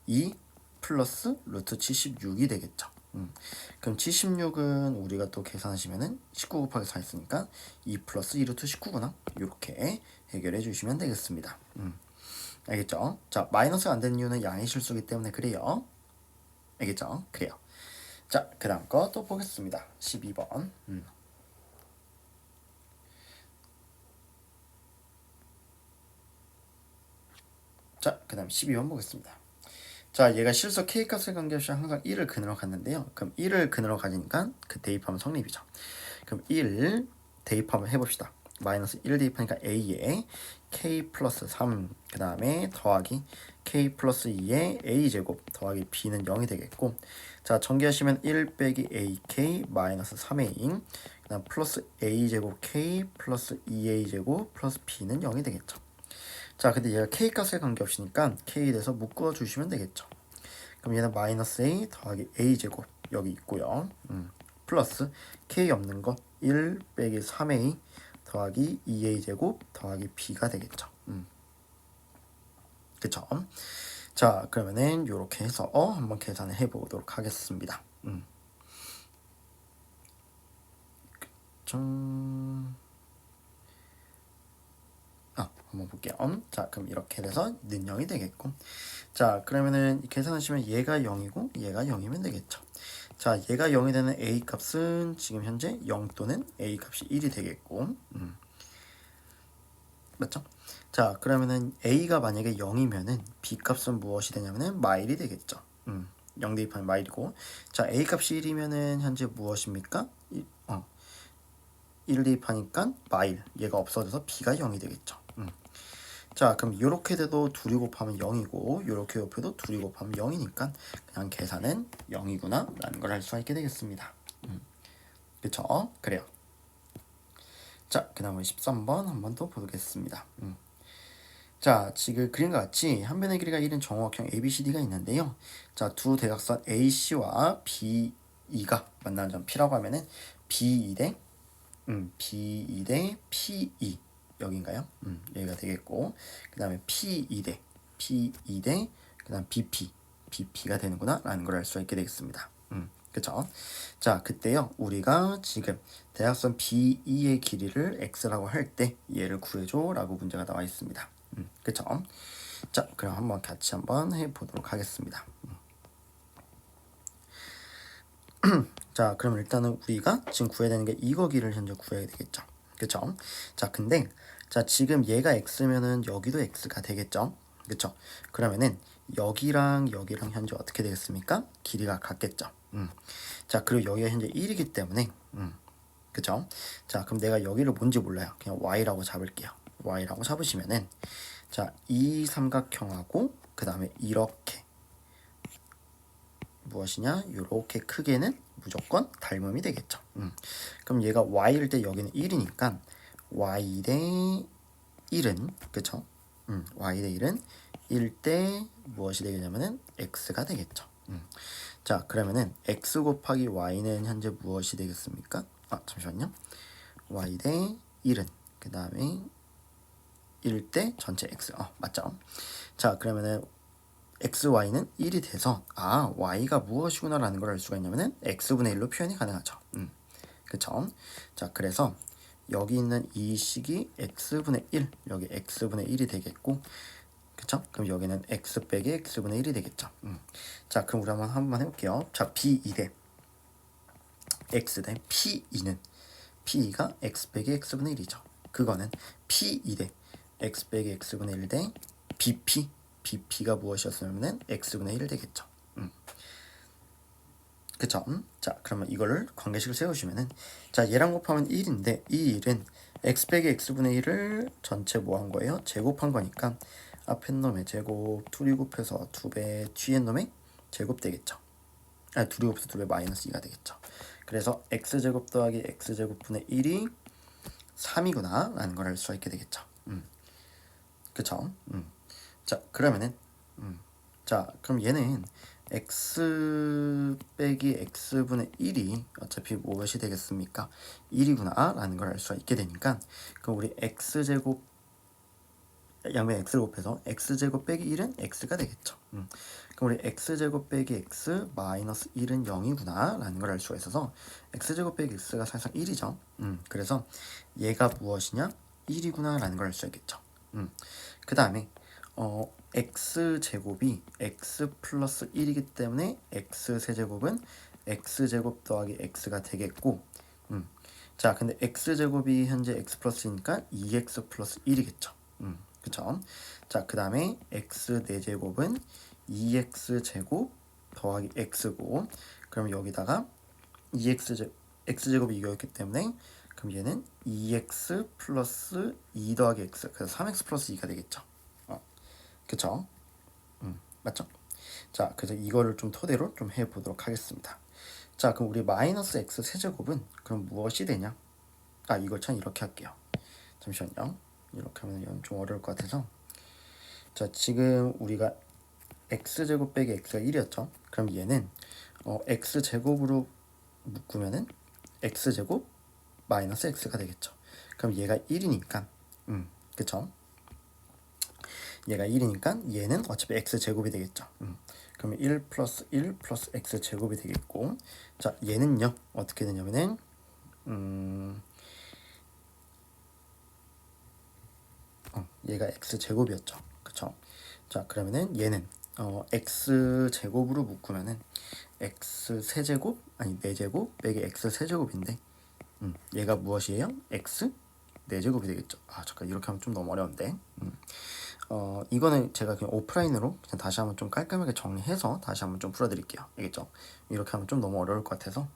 2 플러스 루트 76이 되겠죠. 그럼 76은 우리가 또 계산하시면은 19 곱하기 4 했으니까 2 플러스 2루트 19구나. 이렇게 해결해 주시면 되겠습니다. 알겠죠? 자, 마이너스가 안 되는 이유는 양의 실수기 때문에 그래요. 알겠죠? 그래요. 자, 그 다음 거 또 보겠습니다. 12번. 자, 그 다음 12번 보겠습니다. 자, 얘가 실수 K값에 관계없이 항상 1을 근으로 갔는데요. 그럼 1을 근으로 가지니까 그 대입하면 성립이죠. 그럼 1 대입하면 해봅시다. 마이너스 1 대입하니까 A에 K 플러스 3, 그 다음에 더하기 K 플러스 2에 A제곱 더하기 B는 0이 되겠고, 자, 전개하시면 1 빼기 AK 마이너스 3A, 그 다음 플러스 A제곱 K 플러스 2A제곱 플러스 B는 0이 되겠죠. 자, 근데 얘가 K값에 관계없으니까 K에 대해서 묶어 주시면 되겠죠. 그럼 얘는 마이너스 A 더하기 A제곱 여기 있고요. 플러스 K 없는 거 1 빼기 3A 더하기 2A제곱 더하기 B가 되겠죠. 그쵸? 자, 그러면은 요렇게 해서 한번 계산을 해보도록 하겠습니다. 한번 볼게요. 자, 그럼 이렇게 돼서 는 0이 되겠고, 자, 그러면은 계산하시면 얘가 0이고 얘가 0이면 되겠죠. 자, 얘가 0이 되는 A 값은 지금 현재 0 또는 A 값이 1이 되겠고, 맞죠? 자, 그러면은 A가 만약에 0이면은 B 값은 무엇이 되냐면은 마일이 되겠죠. 0 대입하면 마일이고, 자, A 값이 1이면은 현재 무엇입니까? 1 대입하니까 마일, 얘가 없어져서 B가 0이 되겠죠. 자, 그럼 이렇게 돼도 둘이 곱하면 0이고 이렇게 곱해도 둘이 곱하면 0이니까 그냥 계산은 0이구나 라는 걸 알 수가 있게 되겠습니다. 그쵸? 그래요. 자, 그 다음에 13번 한번 더 보겠습니다. 자, 지금 그림과 같이 한 변의 길이가 1인 정옥형 ABCD가 있는데요. 자, 두 대각선 AC와 BE가 만나는 점 P라고 하면은 B2 대 B2 대 PE 여긴가요? 여기가 되겠고, 그 다음에 P2 대 그 다음 BP가 되는구나 라는 걸 알 수 있게 되겠습니다. 그쵸? 자, 그때요 우리가 지금 대각선 BE의 길이를 X라고 할 때 얘를 구해줘 라고 문제가 나와 있습니다. 그쵸? 자, 그럼 한번 같이 한번 해보도록 하겠습니다. 자, 그럼 일단은 우리가 지금 구해야 되는 게 이거 길을 현재 구해야 되겠죠. 그쵸? 자, 근데 자, 지금 얘가 X면은 여기도 X가 되겠죠. 그쵸? 그러면은 여기랑 여기랑 현재 어떻게 되겠습니까? 길이가 같겠죠. 자, 그리고 여기가 현재 1이기 때문에 그쵸? 자, 그럼 내가 여기를 뭔지 몰라요. 그냥 Y라고 잡을게요. Y라고 잡으시면은 자, 이 삼각형하고 그 다음에 이렇게 무엇이냐? 이렇게 크게는 무조건 닮음이 되겠죠. 그럼 얘가 y일 때 여기는 1이니까 y 대 1은 그쵸? y 대 1은 1 대 무엇이 되겠냐면은 x가 되겠죠. 자, 그러면은 x 곱하기 y는 현재 무엇이 되겠습니까? 잠시만요. y 대 1은 그 다음에 1 대 전체 x 맞죠? 자, 그러면은 xy는 1이 돼서 y가 무엇이구나 라는 걸 알 수가 있냐면은 x분의 1로 표현이 가능하죠. 그쵸? 자, 그래서 여기 있는 이 식이 x분의 1, 여기 x분의 1이 되겠고, 그쵸? 그럼 여기는 x 빼기 x분의 1이 되겠죠. 자, 그럼 우리 한번 해볼게요. 자, b2 대 x 대 p2는 p2가 x 빼기 x분의 1이죠. 그거는 p2 대 x 빼기 x분의 1 대 BP가 무엇이었으면 x분의 1 되겠죠. 그쵸? 자, 그러면 이거를 관계식을 세우시면은 자, 얘랑 곱하면 1인데 이 1은 x 빼기 x분의 1을 전체 뭐 한 거예요? 제곱한 거니까 앞에 놈의 제곱 둘이 곱해서 2배 뒤에 놈의 제곱 되겠죠. 둘이 곱해서 2배 마이너스 2가 되겠죠. 그래서 x제곱 더하기 x제곱분의 1이 3이구나 라는 걸 알 수 있게 되겠죠. 그쵸? 자, 그러면은 자, 그럼 얘는 x 빼기 x분의 1이 어차피 무엇이 되겠습니까? 1이구나 라는 걸 알 수가 있게 되니까 그럼 우리 x제곱 양변 x를 곱해서 x제곱 빼기 1은 x가 되겠죠. 그럼 우리 x제곱 빼기 x 마이너스 1은 0이구나 라는 걸 알 수가 있어서 x제곱 빼기 x가 사실상 1이죠. 그래서 얘가 무엇이냐? 1이구나 라는 걸 알 수 있겠죠. 그 다음에 x제곱이 x 플러스 1이기 때문에 x세제곱은 x제곱 더하기 x가 되겠고 자 근데 x제곱이 현재 x 플러스니까 2x 플러스 1이겠죠. 그쵸? 자 그 다음에 x 4제곱은 2x제곱 더하기 x고 그럼 여기다가 x제곱이 이거였기 때문에 그럼 얘는 2x 플러스 2 더하기 x 그래서 3x 플러스 2가 되겠죠. 그쵸? 맞죠? 자 그래서 이거를 좀 토대로 좀 해보도록 하겠습니다. 자 그럼 우리 마이너스 x 세제곱은 그럼 무엇이 되냐? 이걸 참 이렇게 할게요. 잠시만요. 이렇게 하면 좀 어려울 것 같아서 자 지금 우리가 x제곱 빼기 x가 1이었죠. 그럼 얘는 x제곱으로 묶으면은 x제곱 마이너스 x가 되겠죠. 그럼 얘가 1이니까 그쵸? 얘가 1이니까 얘는 어차피 x제곱이 되겠죠. 그러면 1 플러스 1 플러스 x제곱이 되겠고 자 얘는요 어떻게 되냐면은 얘가 x제곱이었죠. 그쵸? 자 그러면은 얘는 x제곱으로 묶으면은 x세제곱 아니 4제곱 빼기 x세제곱인데 얘가 무엇이에요? x 4제곱이 되겠죠. 잠깐 이렇게 하면 좀 너무 어려운데 이거는 제가 그냥 오프라인으로 그냥 다시 한번 좀 깔끔하게 정리해서 다시 한번 좀 풀어드릴게요. 알겠죠? 이렇게 하면 좀 너무 어려울 것 같아서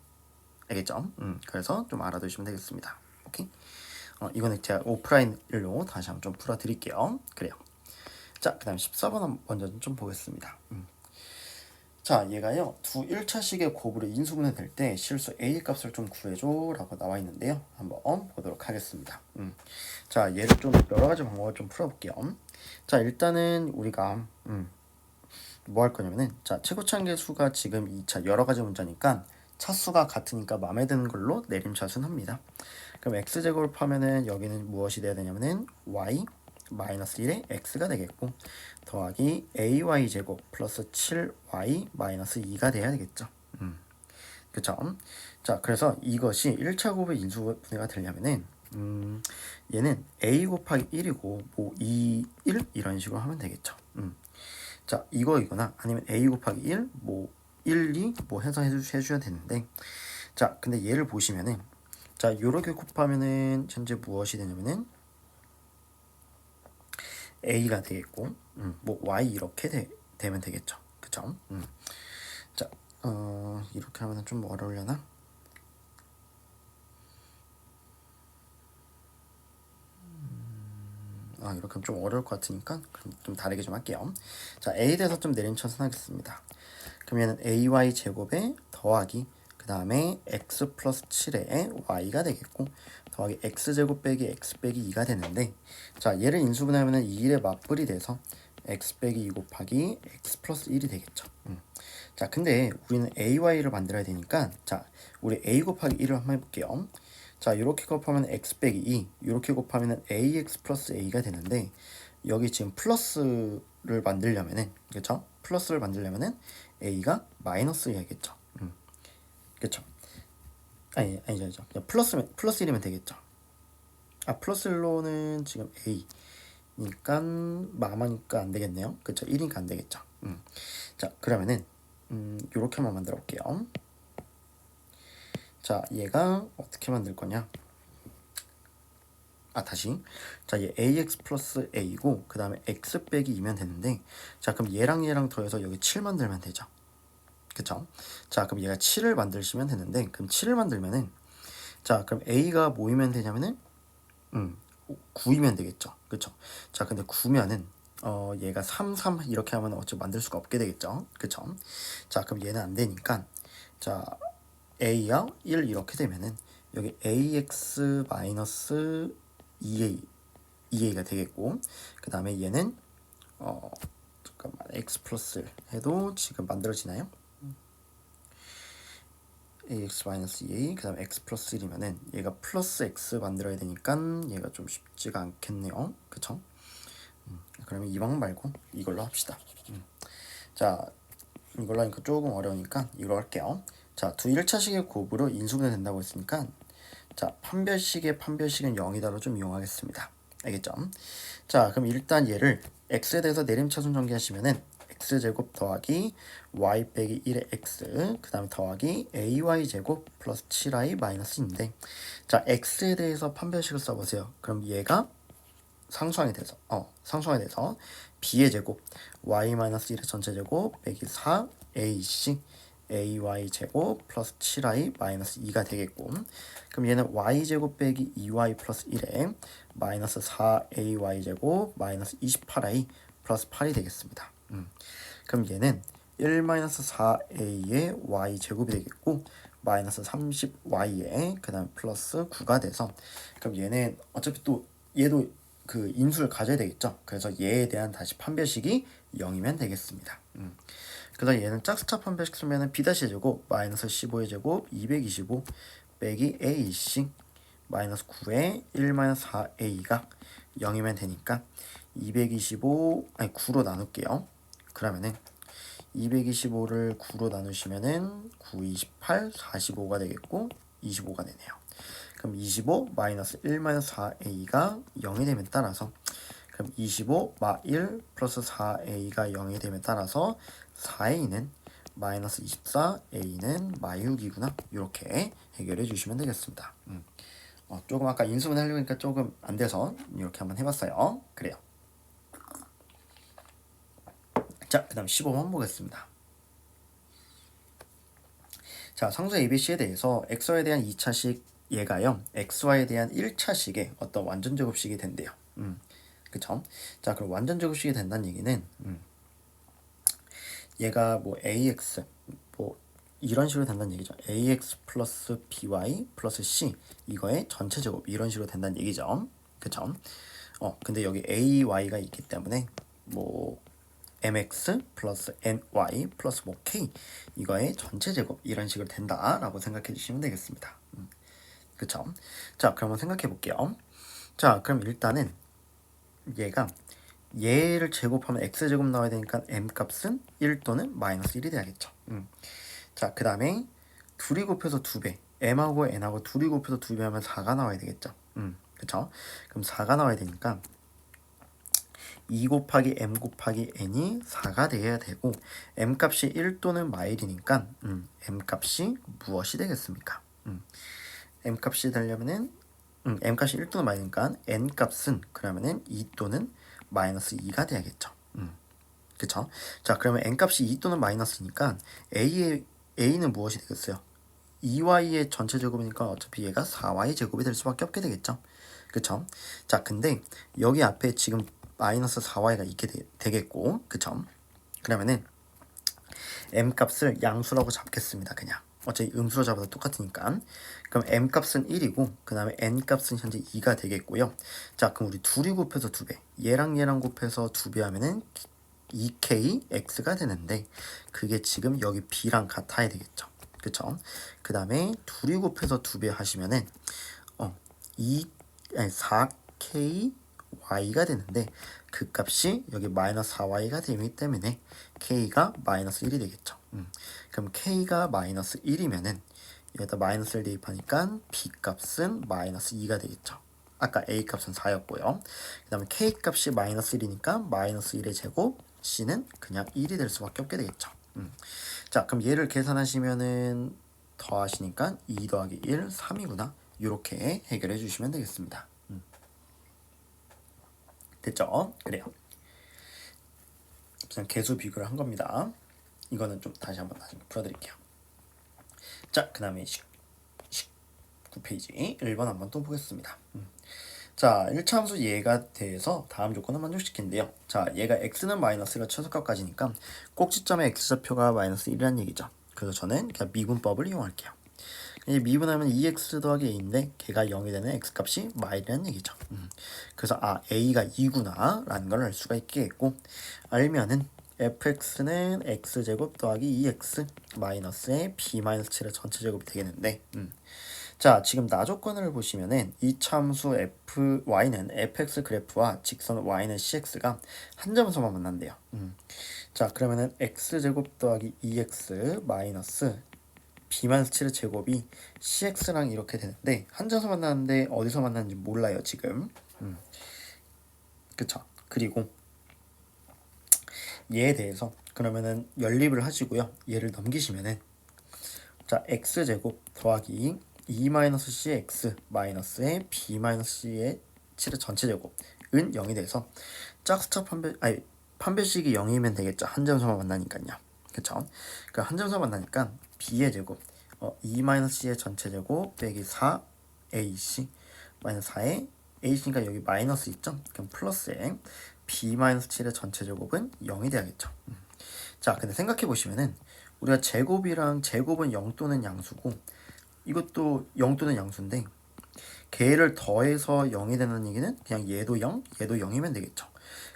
알겠죠? 그래서 좀 알아두시면 되겠습니다. 오케이? 이거는 제가 오프라인으로 다시 한번 좀 풀어드릴게요. 그래요. 자, 그 다음 14번 먼저 좀 보겠습니다. 자, 얘가요. 두 1차식의 곱으로 인수분해 될 때 실수 A 값을 좀 구해줘 라고 나와 있는데요. 한번 보도록 하겠습니다. 자, 얘를 좀 여러 가지 방법을 좀 풀어볼게요. 자, 일단은 우리가 뭐 할 거냐면은 자, 최고차계수가 지금 2차 여러 가지 문자니까 차수가 같으니까 마음에 드는 걸로 내림차순 합니다. 그럼 x제곱을 하면은 여기는 무엇이 돼야 되냐면은 y 마이너스 1의 x가 되겠고 더하기 ay 제곱 플러스 7y 마이너스 2가 돼야 되겠죠. 그쵸? 자 그래서 이것이 1차 곱의 인수분해가 되려면은 얘는 a 곱하기 1이고 뭐 2, 1 이런 식으로 하면 되겠죠. 자 이거이거나 아니면 a 곱하기 1, 뭐 1, 2 뭐 해서 해주셔야 되는데 자 근데 얘를 보시면은 자 요렇게 곱하면은 현재 무엇이 되냐면은 a가 되겠고 뭐 y 이렇게 되면 되겠죠. 그쵸? 자 이렇게 하면은 좀 어려우려나? 이렇게 하면 좀 어려울 것 같으니까 좀 다르게 좀 할게요. 자 a에 대해서 좀 내림차순 하겠습니다. 그러면 ay 제곱에 더하기 그 다음에 x 플러스 7에 y가 되겠고 더하기 x제곱 빼기 x 빼기 2가 되는데 자 얘를 인수분해하면 2일의 맞불이 돼서 x 빼기 2 곱하기 x 플러스 1이 되겠죠. 자 근데 우리는 ay를 만들어야 되니까 자 우리 a 곱하기 1을 한번 해볼게요. 자 이렇게 곱하면 x 빼기 2 이렇게 곱하면 ax 플러스 a가 되는데 여기 지금 플러스를 만들려면은 그쵸? 플러스를 만들려면은 a가 마이너스여야겠죠. 그쵸? 아니죠. 그냥 플러스 1이면 되겠죠. 플러스 1로는 지금 a니까 마마니까 안 되겠네요. 그쵸? 1이니까 안 되겠죠. 자 그러면은 요렇게 한번 만들어 볼게요. 자 얘가 어떻게 만들 거냐? 다시 자 얘 ax 플러스 a고 그 다음에 x 빼기 2면 되는데 자 그럼 얘랑 더해서 여기 7 만들면 되죠. 그쵸? 자 그럼 얘가 7을 만드시면 되는데 그럼 7을 만들면은 자 그럼 a가 뭐이면 되냐면은 9이면 되겠죠. 그쵸? 자 근데 9면은 얘가 3, 3 이렇게 하면 어차피 만들 수가 없게 되겠죠. 그쵸? 자 그럼 얘는 안 되니까 자 a야 1 이렇게 되면은 여기 ax 마이너스 2a가 되겠고 그 다음에 얘는 잠깐만 x 플러스 1 해도 지금 만들어지나요? ax 마이너스 2a 그 다음에 x 플러스 1이면은 얘가 플러스 x 만들어야 되니까 얘가 좀 쉽지가 않겠네요. 그쵸? 그러면 이 방법 말고 이걸로 합시다. 자, 이걸로 하니까 조금 어려우니까 이걸로 할게요. 자, 두 1차식의 곱으로 인수분해 된다고 했으니까 자, 판별식은 0이다로 좀 이용하겠습니다. 알겠죠? 자, 그럼 일단 얘를 x에 대해서 내림차순 전개하시면은 x제곱 더하기 y 빼기 1의 x 그 다음에 더하기 ay제곱 플러스 7i 마이너스 인데 자, x에 대해서 판별식을 써보세요. 그럼 얘가 상수항에 대해서 b의 제곱 y-1의 전체 제곱 빼기 4ac ay 제곱 플러스 7i 마이너스 2가 되겠고 그럼 얘는 y 제곱 빼기 2y 플러스 1에 마이너스 4ay 제곱 마이너스 28i 플러스 8이 되겠습니다. 그럼 얘는 1-4a의 y 제곱이 되겠고 마이너스 30y에 그 다음 플러스 9가 돼서 그럼 얘는 어차피 또 얘도 그 인수를 가져야 되겠죠. 그래서 얘에 대한 다시 판별식이 0이면 되겠습니다. 그래서 얘는 짝수차 판별식 쓰면은 b-의 제곱 마이너스 15의 제곱 225 빼기 ac 마이너스 9에 1-4a가 0이면 되니까 9로 나눌게요. 그러면은 225를 9로 나누시면은 9, 28, 45가 되겠고 25가 되네요. 그럼 25 마이너스 1-4a가 0이 되면 따라서 그럼 25 마 1 플러스 4a가 0이 되면 따라서 4a는 마이너스 24, a는 마6이구나. 이렇게 해결해 주시면 되겠습니다. 조금 아까 인수분 하려니까 조금 안 돼서 이렇게 한번 해봤어요. 그래요. 자, 그 다음 15번 보겠습니다. 자, 상수 ABC에 대해서 xy에 대한 2차식 얘가요, xy에 대한 1차식의 어떤 완전 제곱식이 된대요. 그쵸? 자, 그럼 완전 제곱식이 된다는 얘기는 얘가 뭐 ax 뭐 이런 식으로 된다는 얘기죠. ax 플러스 by 플러스 c 이거의 전체 제곱 이런 식으로 된다는 얘기죠. 그쵸? 근데 여기 ay가 있기 때문에 뭐 mx 플러스 ny 플러스 뭐 k 이거의 전체 제곱 이런 식으로 된다라고 생각해 주시면 되겠습니다. 그쵸? 자, 그러면 생각해 볼게요. 자, 그럼 일단은 얘가 얘를 제곱하면 x제곱 나와야 되니까 m값은 1 또는 마이너스 1이 돼야겠죠. 자, 그 다음에 둘이 곱해서 2배 m하고 n하고 둘이 곱해서 2배 하면 4가 나와야 되겠죠. 그쵸? 그럼 4가 나와야 되니까 2 곱하기 m 곱하기 n이 4가 돼야 되고 m값이 1 또는 마일이니까 m값이 무엇이 되겠습니까? m값이 되려면은 m값이 1 또는 마이니까 n값은 그러면은 2 또는 마이너스 2가 돼야겠죠. 그쵸? 자, 그러면 n값이 2 또는 마이너스니까 a는 무엇이 되겠어요? 2y의 전체 제곱이니까 어차피 얘가 4y 제곱이 될 수밖에 없게 되겠죠. 그쵸? 자, 근데 여기 앞에 지금 마이너스 4y가 있게 되겠고, 그쵸? 그러면은 m값을 양수라고 잡겠습니다. 그냥 어차피 음수로 잡아도 똑같으니까. 그럼 m값은 1이고 그 다음에 n값은 현재 2가 되겠고요. 자, 그럼 우리 둘이 곱해서 2배 얘랑 곱해서 2배 하면은 2kx가 되는데 그게 지금 여기 b랑 같아야 되겠죠. 그쵸? 그 다음에 둘이 곱해서 2배 하시면은 4ky가 되는데 그 값이 여기 마이너스 4y가 되기 때문에 k가 마이너스 1이 되겠죠. 그럼 k가 마이너스 1이면은 여기다 마이너스를 대입하니까 b 값은 마이너스 2가 되겠죠. 아까 a 값은 4였고요. 그 다음에 k 값이 마이너스 1이니까 마이너스 1의 제곱 c는 그냥 1이 될 수밖에 없게 되겠죠. 자, 그럼 얘를 계산하시면은 더하시니까 2 더하기 1, 3이구나. 이렇게 해결해 주시면 되겠습니다. 됐죠? 그래요. 그냥 개수 비교를 한 겁니다. 이거는 좀 다시 한번 풀어드릴게요. 자, 그 다음에 19페이지 1번 한번 또 보겠습니다. 자, 1차 함수 얘가 대해서 다음 조건을 만족시킨대요. 자, 얘가 x는 마이너스가 최소값까지니까 꼭지점의 x좌표가 마이너스 1이라는 얘기죠. 그래서 저는 그냥 미분법을 이용할게요. 미분하면 2x 더하기 a인데 걔가 0이 되는 x값이 마일이라는 얘기죠. 그래서 a가 2구나 라는 걸 알 수가 있겠고 알면은 fx는 x제곱 더하기 2x 마이너스의 b-7의 전체 제곱이 되겠는데 자, 지금 나 조건을 보시면은 이 참수 fy는 fx 그래프와 직선 y는 cx가 한 점에서만 만난대요. 자, 그러면은 x제곱 더하기 2x 마이너스 b-7의 제곱이 cx랑 이렇게 되는데 한 점에서 만나는데 어디서 만나는지 몰라요 지금. 그쵸? 그리고 얘에 대해서 그러면은 연립을 하시고요. 얘를 넘기시면은 자, x제곱 더하기 2-cx 마이너스의 b-c의 7의 전체 제곱은 0이 돼서 짝수차 판별식이 0이면 되겠죠. 한 점에서만 만나니까요. 그쵸? 그러니까 한 점에서 만나니까 b의 제곱 2-c의 전체 제곱 빼기 4ac 마이너스 4의 ac니까 여기 마이너스 있죠? 그럼 플러스에 b-7의 전체 제곱은 0이 돼야겠죠. 자, 근데 생각해 보시면은 우리가 제곱이랑 제곱은 0 또는 양수고 이것도 0 또는 양수인데 걔를 더해서 0이 되는 얘기는 그냥 얘도 0, 얘도 0이면 되겠죠.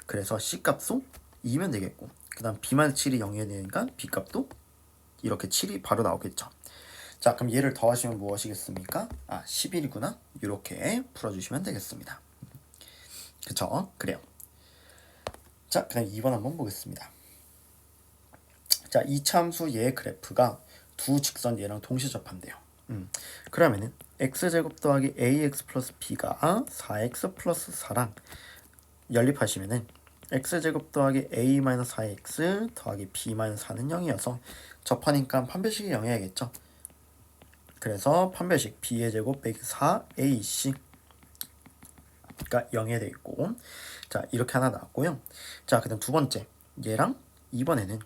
그래서 C값도 2면 되겠고 그 다음 B-7이 0이 되니까 B값도 이렇게 7이 바로 나오겠죠. 자, 그럼 얘를 더하시면 무엇이겠습니까? 11이구나. 이렇게 풀어주시면 되겠습니다. 그쵸? 그래요. 자, 그 다음 2번 한번 보겠습니다. 자, 이 참수 얘의 그래프가 두 직선 얘랑 동시 접한대요. 그러면은 x제곱 더하기 ax 플러스 b가 4x 플러스 4랑 연립하시면은 x제곱 더하기 a 마이너스 4x 더하기 b 마이너스 4는 0이어서 접하니까 판별식이 0이야겠죠. 그래서 판별식 b의 제곱 빼기 4ac가 0이 되어 있고, 자, 이렇게 하나 나왔고요. 자, 그 다음 두 번째 얘랑 이번에는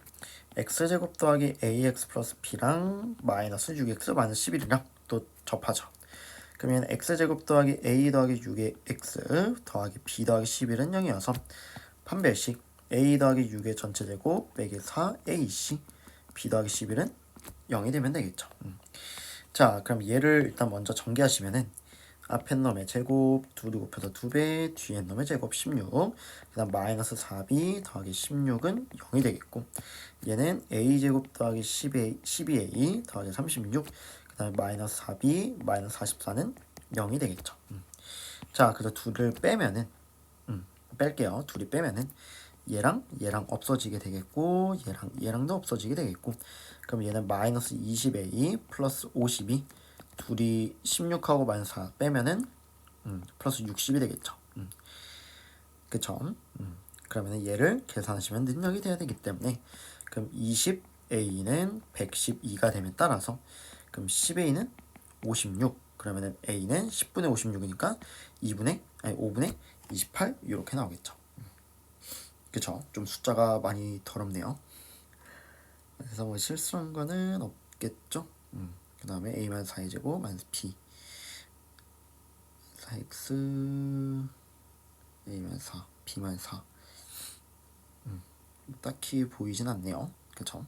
x제곱 더하기 ax 플러스 b랑 마이너스 6x 마이너스 11이랑 또 접하죠. 그러면 x제곱 더하기 a 더하기 6의 x 더하기 b 더하기 11은 0이어서 판별식 a 더하기 6의 전체 제곱 빼기 4ac b 더하기 11은 0이 되면 되겠죠. 자, 그럼 얘를 일단 먼저 전개하시면은 앞에 놈의 제곱 2를 곱해서 2배, 뒤에 놈의 제곱 16, 그 다음 마이너스 4b 더하기 16은 0이 되겠고, 얘는 a제곱 더하기 12a 더하기 36, 그 다음에 마이너스 4b 마이너스 44는 0이 되겠죠. 자, 그래서 2를 빼면은 뺄게요. 둘이 빼면은 얘랑 없어지게 되겠고, 얘랑도 없어지게 되겠고, 그럼 얘는 마이너스 20a 플러스 52, 둘이 16하고 마이너스 4 빼면은 플러스 60이 되겠죠. 그쵸? 그러면 얘를 계산하시면 능력이 돼야 되기 때문에 그럼 20a는 112가 되면 따라서 그럼 10a는 56, 그러면은 a는 10분의 56이니까 5분의 28 이렇게 나오겠죠. 그쵸? 좀 숫자가 많이 더럽네요. 그래서 뭐 실수한 거는 없겠죠? 그 다음에 a-4의 제곱 마이너스 b 4x a-4 b-4 딱히 보이진 않네요. 그쵸?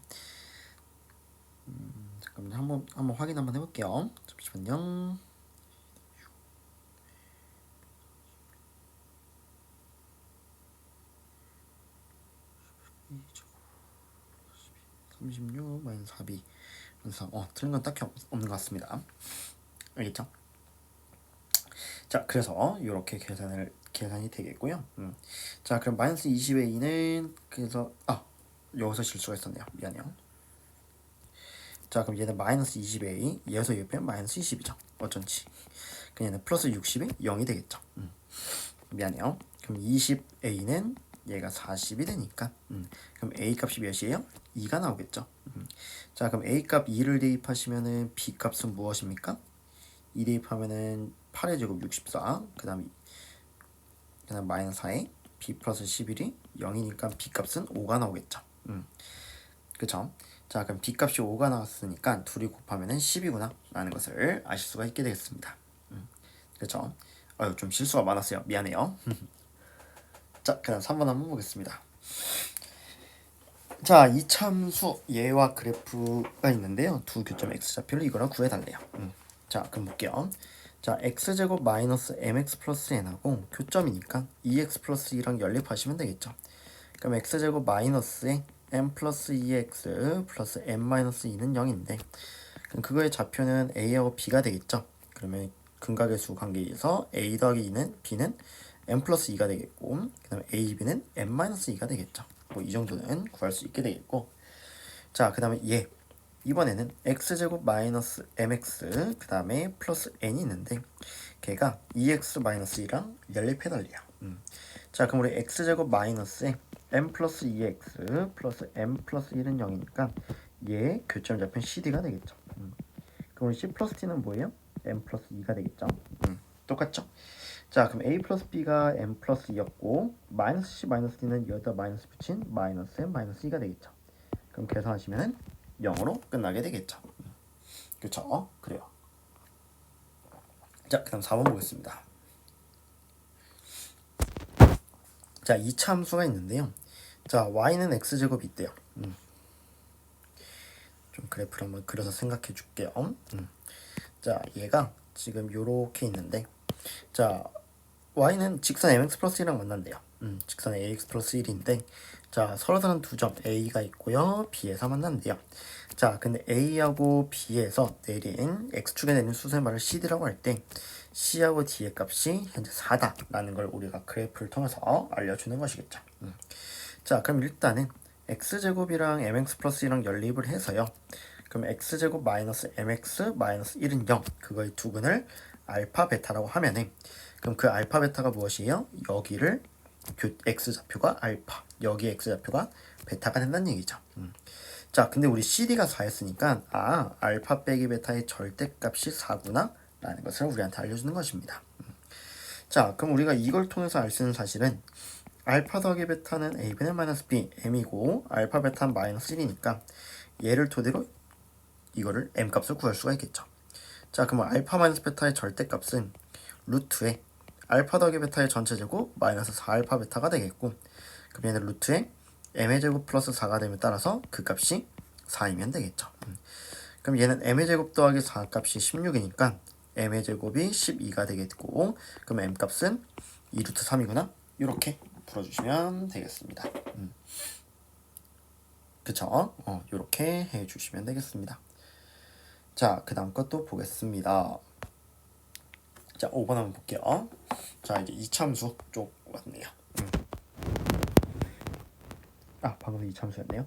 잠깐만 한번 확인 한번 해볼게요. 잠시만요. 36 마이너스 4b 그래서 틀린 건 딱히 없는 것 같습니다. 알겠죠? 자, 그래서 이렇게 계산이 되겠고요. 자, 그럼 마이너스 20a는 그래서 여기서 실수가 있었네요. 미안해요. 자, 그럼 얘는 마이너스 20a 얘에서 옆에 마이너스 20이죠. 어쩐지. 그럼 얘는 플러스 60이 0이 되겠죠. 미안해요. 그럼 20a는 얘가 40이 되니까 그럼 a 값이 몇이에요? 2가 나오겠죠. 자, 그럼 a 값 2를 대입하시면은 b 값은 무엇입니까? 2 대입하면은 8의 제곱 64, 그 다음 마이너스 4에 b 플러스 11이 0이니까 b 값은 5가 나오겠죠. 그쵸? 자, 그럼 b 값이 5가 나왔으니까 둘이 곱하면은 10이구나 라는 것을 아실 수가 있게 되겠습니다. 그쵸? 좀 실수가 많았어요. 미안해요. 자, 그 다음 3번 한번 보겠습니다. 자, 이 참수 얘와 그래프가 있는데요. 두 교점 x좌표를 이거랑 구해달래요. 자, 그럼 볼게요. 자, x제곱 마이너스 mx 플러스 n하고 교점이니까 2x 플러스 2랑 연립하시면 되겠죠. 그럼 x제곱 마이너스에 m 플러스 2x 플러스 m 마이너스 2는 0인데 그럼 그거의 좌표는 a하고 b가 되겠죠. 그러면 근각의 수 관계에서 a 더하기 2는 b는 n 플러스 2가 되겠고, 그 다음에 a, b는 n 마이너스 2가 되겠죠. 뭐 이 정도는 구할 수 있게 되겠고, 자, 그 다음에 얘 이번에는 x제곱 마이너스 mx 그 다음에 플러스 n이 있는데 걔가 2x 마이너스 2랑 연립해달래요. 자, 그럼 우리 x제곱 마이너스에 m 플러스 2x 플러스 m 플러스 1은 0이니까 얘 교점 잡힌 cd가 되겠죠. 그럼 우리 c 플러스 t는 뭐예요? m 플러스 2가 되겠죠. 똑같죠? 자, 그럼 a 플러스 b가 m 플러스 2였고 마이너스 c 마이너스 d는 여기다 마이너스 붙인 마이너스 m 마이너스 2가 되겠죠. 그럼 계산하시면은 0으로 끝나게 되겠죠. 그렇죠? 그래요. 자, 그 다음 4번 보겠습니다. 자, 2차 함수가 있는데요. 자, y는 x제곱이 있대요. 좀 그래프를 한번 그려서 생각해 줄게요. 자, 얘가 지금 요렇게 있는데, 자, y는 직선 mx 플러스 1이랑 만난대요. 직선 ax 플러스 1인데, 자, 서로 다른 두 점 a가 있고요, b에서 만난대요. 자, 근데 a하고 b에서 내린 x축에 내린 수세마를 cd라고 할 때 c하고 d의 값이 현재 4다라는 걸 우리가 그래프를 통해서 알려주는 것이겠죠. 자, 그럼 일단은 x제곱이랑 mx 플러스 1랑 연립을 해서요. 그럼 x제곱 마이너스 mx 마이너스 1은 0, 그거의 두근을 알파 베타라고 하면은, 그럼 그 알파 베타가 무엇이에요? 여기를 x좌표가 알파, 여기 x좌표가 베타가 된다는 얘기죠. 자, 근데 우리 CD가 4였으니까 알파 빼기 베타의 절대값이 4구나 라는 것을 우리한테 알려주는 것입니다. 자, 그럼 우리가 이걸 통해서 알 수 있는 사실은 알파 더하기 베타는 a분의 마이너스 b, m이고 알파 베타는 마이너스 1이니까 얘를 토대로 이거를 m값을 구할 수가 있겠죠. 자, 그럼 알파 마이너스 베타의 절대값은 루트에 알파 더하기 베타의 전체 제곱 마이너스 4알파 베타가 되겠고, 그럼 얘는 루트에 m의 제곱 플러스 4가 됨에 따라서 그 값이 4이면 되겠죠. 그럼 얘는 m의 제곱 더하기 4 값이 16이니까 m의 제곱이 12가 되겠고, 그럼 m 값은 2루트 3이구나. 이렇게 풀어주시면 되겠습니다. 그쵸? 이렇게 해주시면 되겠습니다. 자, 그 다음 것도 보겠습니다. 자, 5번 한번 볼게요. 자, 이제 이참수 쪽 왔네요. 방금 이참수였네요.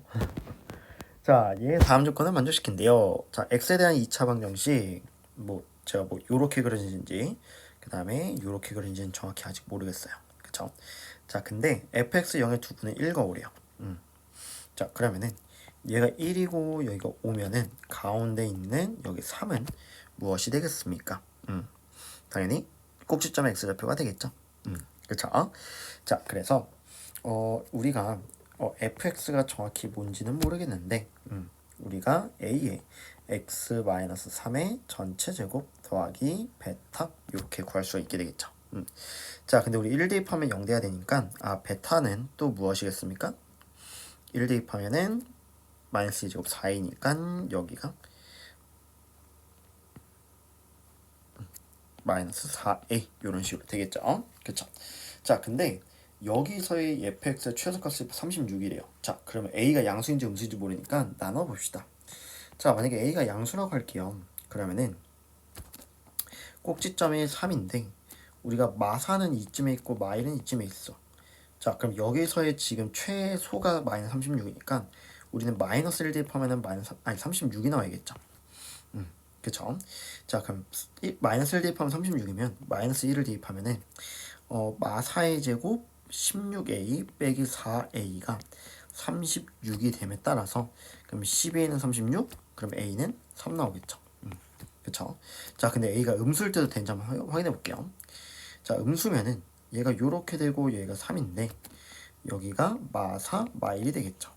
자, 얘 다음 조건을 만족시킨대요. 자, x에 대한 2차 방정식, 제가 요렇게 그려진지, 그 다음에 요렇게 그려진지는 정확히 아직 모르겠어요. 그쵸? 자, 근데 fx 0의 두분의 1거우래요. 자, 그러면은 얘가 1이고 여기가 5면은 가운데 있는 여기 3은 무엇이 되겠습니까? 당연히 꼭지점의 x좌표가 되겠죠. 그쵸? 자, 그래서 우리가 fx가 정확히 뭔지는 모르겠는데 우리가 a의 x-3의 전체 제곱 더하기 베타 이렇게 구할 수가 있게 되겠죠. 자, 근데 우리 1 대입하면 0 돼야 되니까 베타는 또 무엇이겠습니까? 1 대입하면은 마이너스 2제곱 4이니까 여기가 마이너스 4a 이런 식으로 되겠죠. 그쵸? 자, 근데 여기서의 fx의 최소값이 36이래요. 자, 그러면 a가 양수인지 음수인지 모르니까 나눠봅시다. 자, 만약에 a가 양수라고 할게요. 그러면은 꼭지점이 3인데 우리가 마사는 이쯤에 있고 마일은 이쯤에 있어. 자, 그럼 여기서의 지금 최소가 마이너스 36이니까 우리는 마이너스 1 대입하면은 36이 나와야겠죠. 그쵸? 자, 그럼 마이너스 1 대입하면 36이면 마이너스 1을 대입하면은 마사의 제곱 16a 빼기 4a가 36이 됨에 따라서 그럼 12a는 36, 그럼 a는 3 나오겠죠. 그쵸? 자, 근데 a가 음수일 때도 되는지 한번 확인해 볼게요. 자, 음수면은 얘가 요렇게 되고 얘가 3인데 여기가 마사 마일이 되겠죠.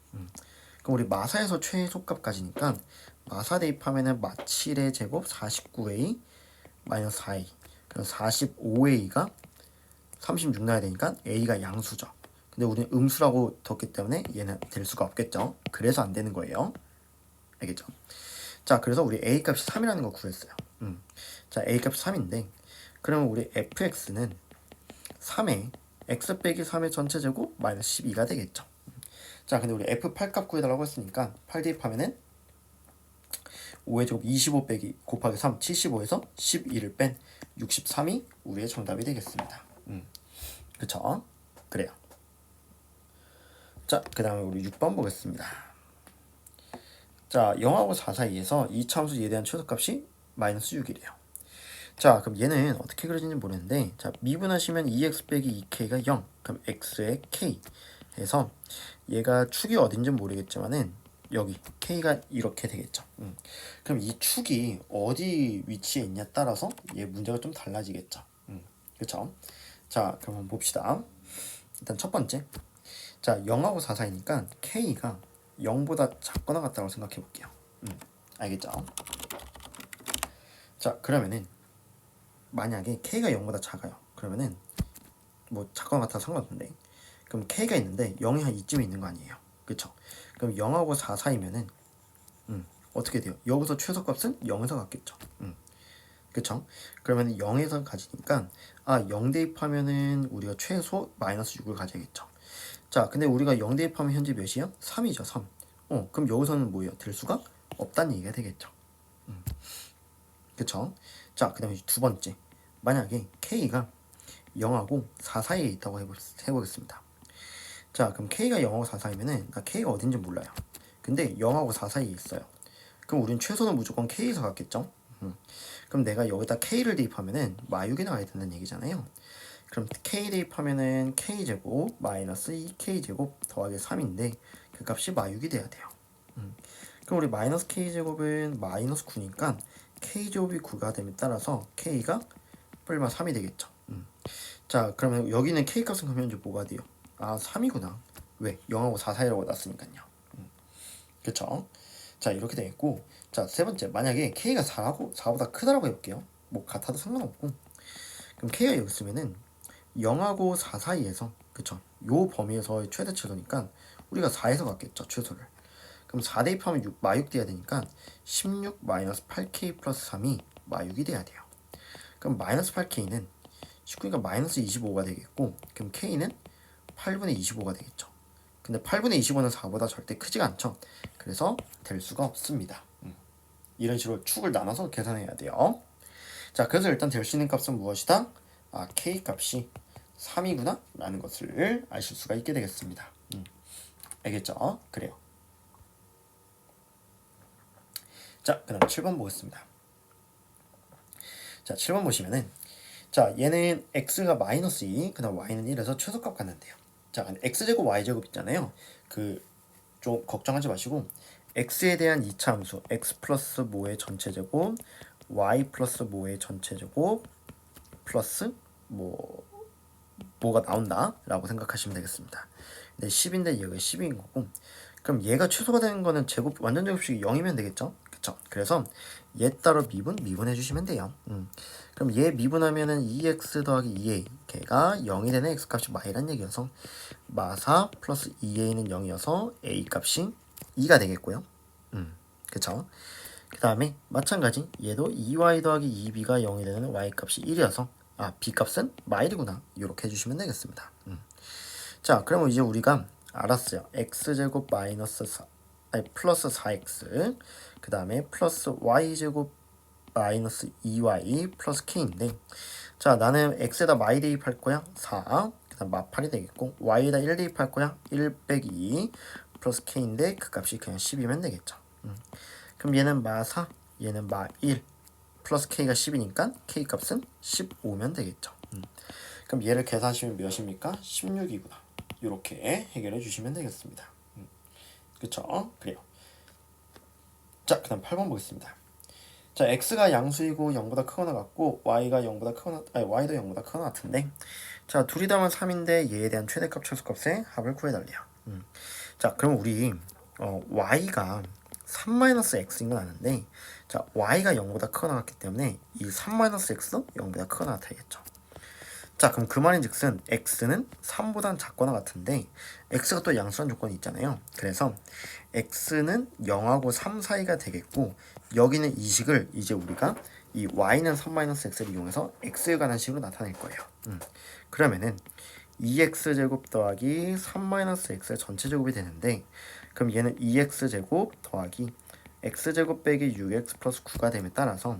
그럼 우리 마사에서 최소값까지니까 마사 대입하면은 마 7의 제곱 49a 마이너스 4a, 그럼 45a가 36 나야 되니까 a가 양수죠. 근데 우리는 음수라고 뒀기 때문에 얘는 될 수가 없겠죠. 그래서 안 되는 거예요. 알겠죠? 자, 그래서 우리 a 값이 3이라는 거 구했어요. 자, a 값이 3인데 그러면 우리 fx는 3의 x 빼기 3의 전체 제곱 마이너스 12가 되겠죠. 자, 근데 우리 f8 값 구해달라고 했으니까 8 대입하면은 5의 제곱 25 빼기 곱하기 3 75에서 12를 뺀 63이 우리의 정답이 되겠습니다. 그쵸? 그래요. 자, 그 다음에 우리 6번 보겠습니다. 자, 0하고 4 사이에서 이 참수 얘에 대한 최소값이 마이너스 6이래요. 자, 그럼 얘는 어떻게 그려지는지 모르는데, 자, 미분하시면 2x 빼기 2k가 0, 그럼 x의 k 해서 얘가 축이 어딘지 모르겠지만은 여기 k가 이렇게 되겠죠. 그럼 이 축이 어디 위치에 있냐에 따라서 얘 문제가 좀 달라지겠죠. 그쵸? 자, 그럼 한번 봅시다. 일단 첫 번째, 자, 0하고 4 사이니까 k가 0보다 작거나 같다고 생각해 볼게요. 알겠죠? 자, 그러면은 만약에 k가 0보다 작아요. 그러면은 뭐 작거나 같아도 상관없는데, 그럼 k가 있는데 0이 한 이쯤에 있는 거 아니에요. 그쵸? 그럼 0하고 4 사이면은 어떻게 돼요? 여기서 최소값은 0에서 같겠죠. 그쵸? 그러면 0에서 가지니까 0 대입하면은 우리가 최소 마이너스 6을 가져야겠죠. 자, 근데 우리가 0 대입하면 현재 몇이야? 3이죠. 3. 그럼 여기서는 뭐예요? 될 수가 없다는 얘기가 되겠죠. 그쵸? 자, 그 다음에 두 번째, 만약에 k가 0하고 4 사이에 있다고 해보겠습니다. 자, 그럼 k가 0하고 4 사이면은 나 k가 어딘지 몰라요. 근데 0하고 4 사이에 있어요. 그럼 우린 최소는 무조건 k에서 갔겠죠? 그럼 내가 여기다 k를 대입하면은 마육이 나와야 된다는 얘기잖아요. 그럼 k 대입하면은 k제곱 마이너스 2k제곱 더하기 3인데 그 값이 마육이 돼야 돼요. 그럼 우리 마이너스 k제곱은 마이너스 9니까 k제곱이 9가 됨에 따라서 k가 뿔마 3이 되겠죠. 자, 그러면 여기는 k값은 그러면 이제 뭐가 돼요? 3이구나. 왜? 0하고 4 사이라고 놨으니까요. 그쵸? 자, 이렇게 되겠고, 자, 세 번째, 만약에 k가 4보다 크다라고 해볼게요. 뭐 같아도 상관없고, 그럼 k가 여기 있으면은 0하고 4 사이에서, 그쵸? 요 범위에서의 최대 최소니까 우리가 4에서 갔겠죠, 최소를. 그럼 4 대입하면 6, 마육 돼야 되니까 16 마이너스 8k 플러스 3이 마육이 돼야 돼요. 그럼 마이너스 8k는 19니까 마이너스 25가 되겠고, 그럼 k는 8분의 25가 되겠죠. 근데 8분의 25는 4보다 절대 크지가 않죠. 그래서 될 수가 없습니다. 이런 식으로 축을 나눠서 계산해야 돼요. 자, 그래서 일단 될 수 있는 값은 무엇이다? k 값이 3이구나 라는 것을 아실 수가 있게 되겠습니다. 알겠죠? 그래요. 자, 그 다음 7번 보겠습니다. 자, 7번 보시면은, 자, 얘는 x가 마이너스 2, 그 다음 y는 1에서 최소값 갖는데요. 자, x제곱 y제곱 있잖아요. 좀 걱정하지 마시고 x에 대한 2차 함수 x 플러스 뭐의 전체제곱 y 플러스 뭐의 전체제곱 플러스 뭐가 나온다 라고 생각하시면 되겠습니다. 근데 10인데 얘가 10인 거고, 그럼 얘가 최소가 되는 거는 완전 제곱식이 0이면 되겠죠. 그쵸? 그래서 얘 따로 미분해 주시면 돼요. 그럼 얘 미분하면은 2x 더하기 2a 걔가 0이 되는 x값이 y란 얘기여서 마4 플러스 2a는 0이어서 a 값이 2가 되겠고요. 그쵸? 그 다음에 마찬가지 얘도 2y 더하기 2b가 0이 되는 y 값이 1이어서 b 값은 마일이구나 이렇게 해주시면 되겠습니다. 자, 그러면 이제 우리가 알았어요. x제곱 마이너스 4, 플러스 4x 그 다음에 플러스 y제곱 마이너스 2y 플러스 k인데, 자, 나는 x에다 y 대입할 거야 4, 그 다음 마8이 되겠고 y에다 1 대입할 거야 1 빼기 2 플러스 k인데 그 값이 그냥 10이면 되겠죠. 그럼 얘는 마4 얘는 마1 플러스 k가 10이니까 k 값은 15면 되겠죠. 그럼 얘를 계산하시면 몇입니까? 16이구나. 이렇게 해결해 주시면 되겠습니다. 그쵸? 그래요. 자, 그 다음 8번 보겠습니다. 자, x가 양수이고 0보다 크거나 같고 y가 0보다 크거나 y도 0보다 크거나 같은데, 자, 둘이 다면 3인데 얘에 대한 최대값 최소값의 합을 구해달래요. 자, 그럼 우리 y가 3-x인 건 아는데, 자, y가 0보다 크거나 같기 때문에 이 3-x도 0보다 크거나 같아야겠죠. 자, 그럼 그 말인즉슨 x는 3보단 작거나 같은데 x가 또 양수란 조건이 있잖아요. 그래서 x는 0하고 3 사이가 되겠고, 여기는 이 식을 이제 우리가 이 y는 3-x를 이용해서 x에 관한 식으로 나타낼 거예요. 그러면은 2x제곱 더하기 3-x의 전체제곱이 되는데, 그럼 얘는 2x제곱 더하기 x제곱 빼기 6x 플러스 9가 됨에 따라서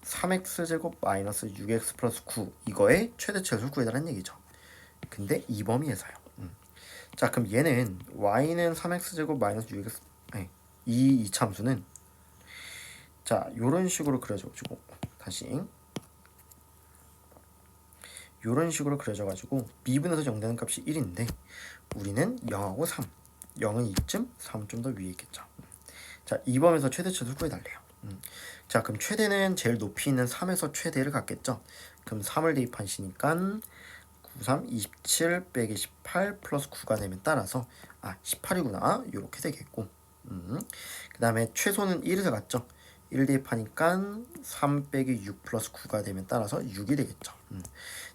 3x제곱 마이너스 6x 플러스 9 이거의 최대치를 구해달라는 얘기죠. 근데 이 범위에서요. 자 그럼 얘는 y는 3x제곱 마이너스 6x 이 이참수는 자 요런 식으로 그려져가지고 다시 요런 식으로 그려져가지고 미분에서 0 되는 값이 1인데 우리는 0하고 3 0은 2쯤 3은 좀 더 위에 있겠죠. 자 이 범위에서 최대치를 구해달래요. 자 그럼 최대는 제일 높이 있는 3에서 최대를 갖겠죠. 그럼 3을 대입하시니까 9, 3, 27 빼기 18 플러스 9가 되면 따라서 18이구나 이렇게 되겠고 그 다음에 최소는 1에서 갔죠. 1 대입하니까 3 빼기 6 플러스 9가 되면 따라서 6이 되겠죠.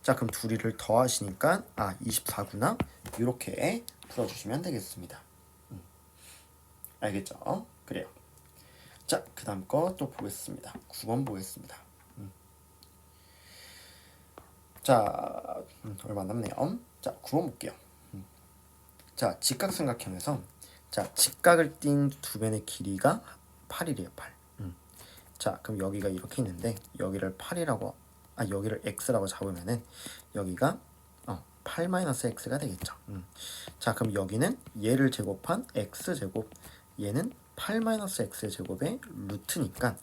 자 그럼 둘이를 더하시니까 24구나 이렇게 풀어주시면 되겠습니다. 알겠죠? 그래요. 자 그 다음 거 또 보겠습니다. 9번 보겠습니다. 자 얼마 안 남네요. 자 9번 볼게요. 자 직각삼각형에서 자 직각을 띈 두 변의 길이가 8이래요. 8. 자 그럼 여기가 이렇게 있는데 여기를 8이라고 여기를 x라고 잡으면은 여기가 8-x가 되겠죠. 자 그럼 여기는 얘를 제곱한 x제곱 얘는 8-x의 제곱의 루트니까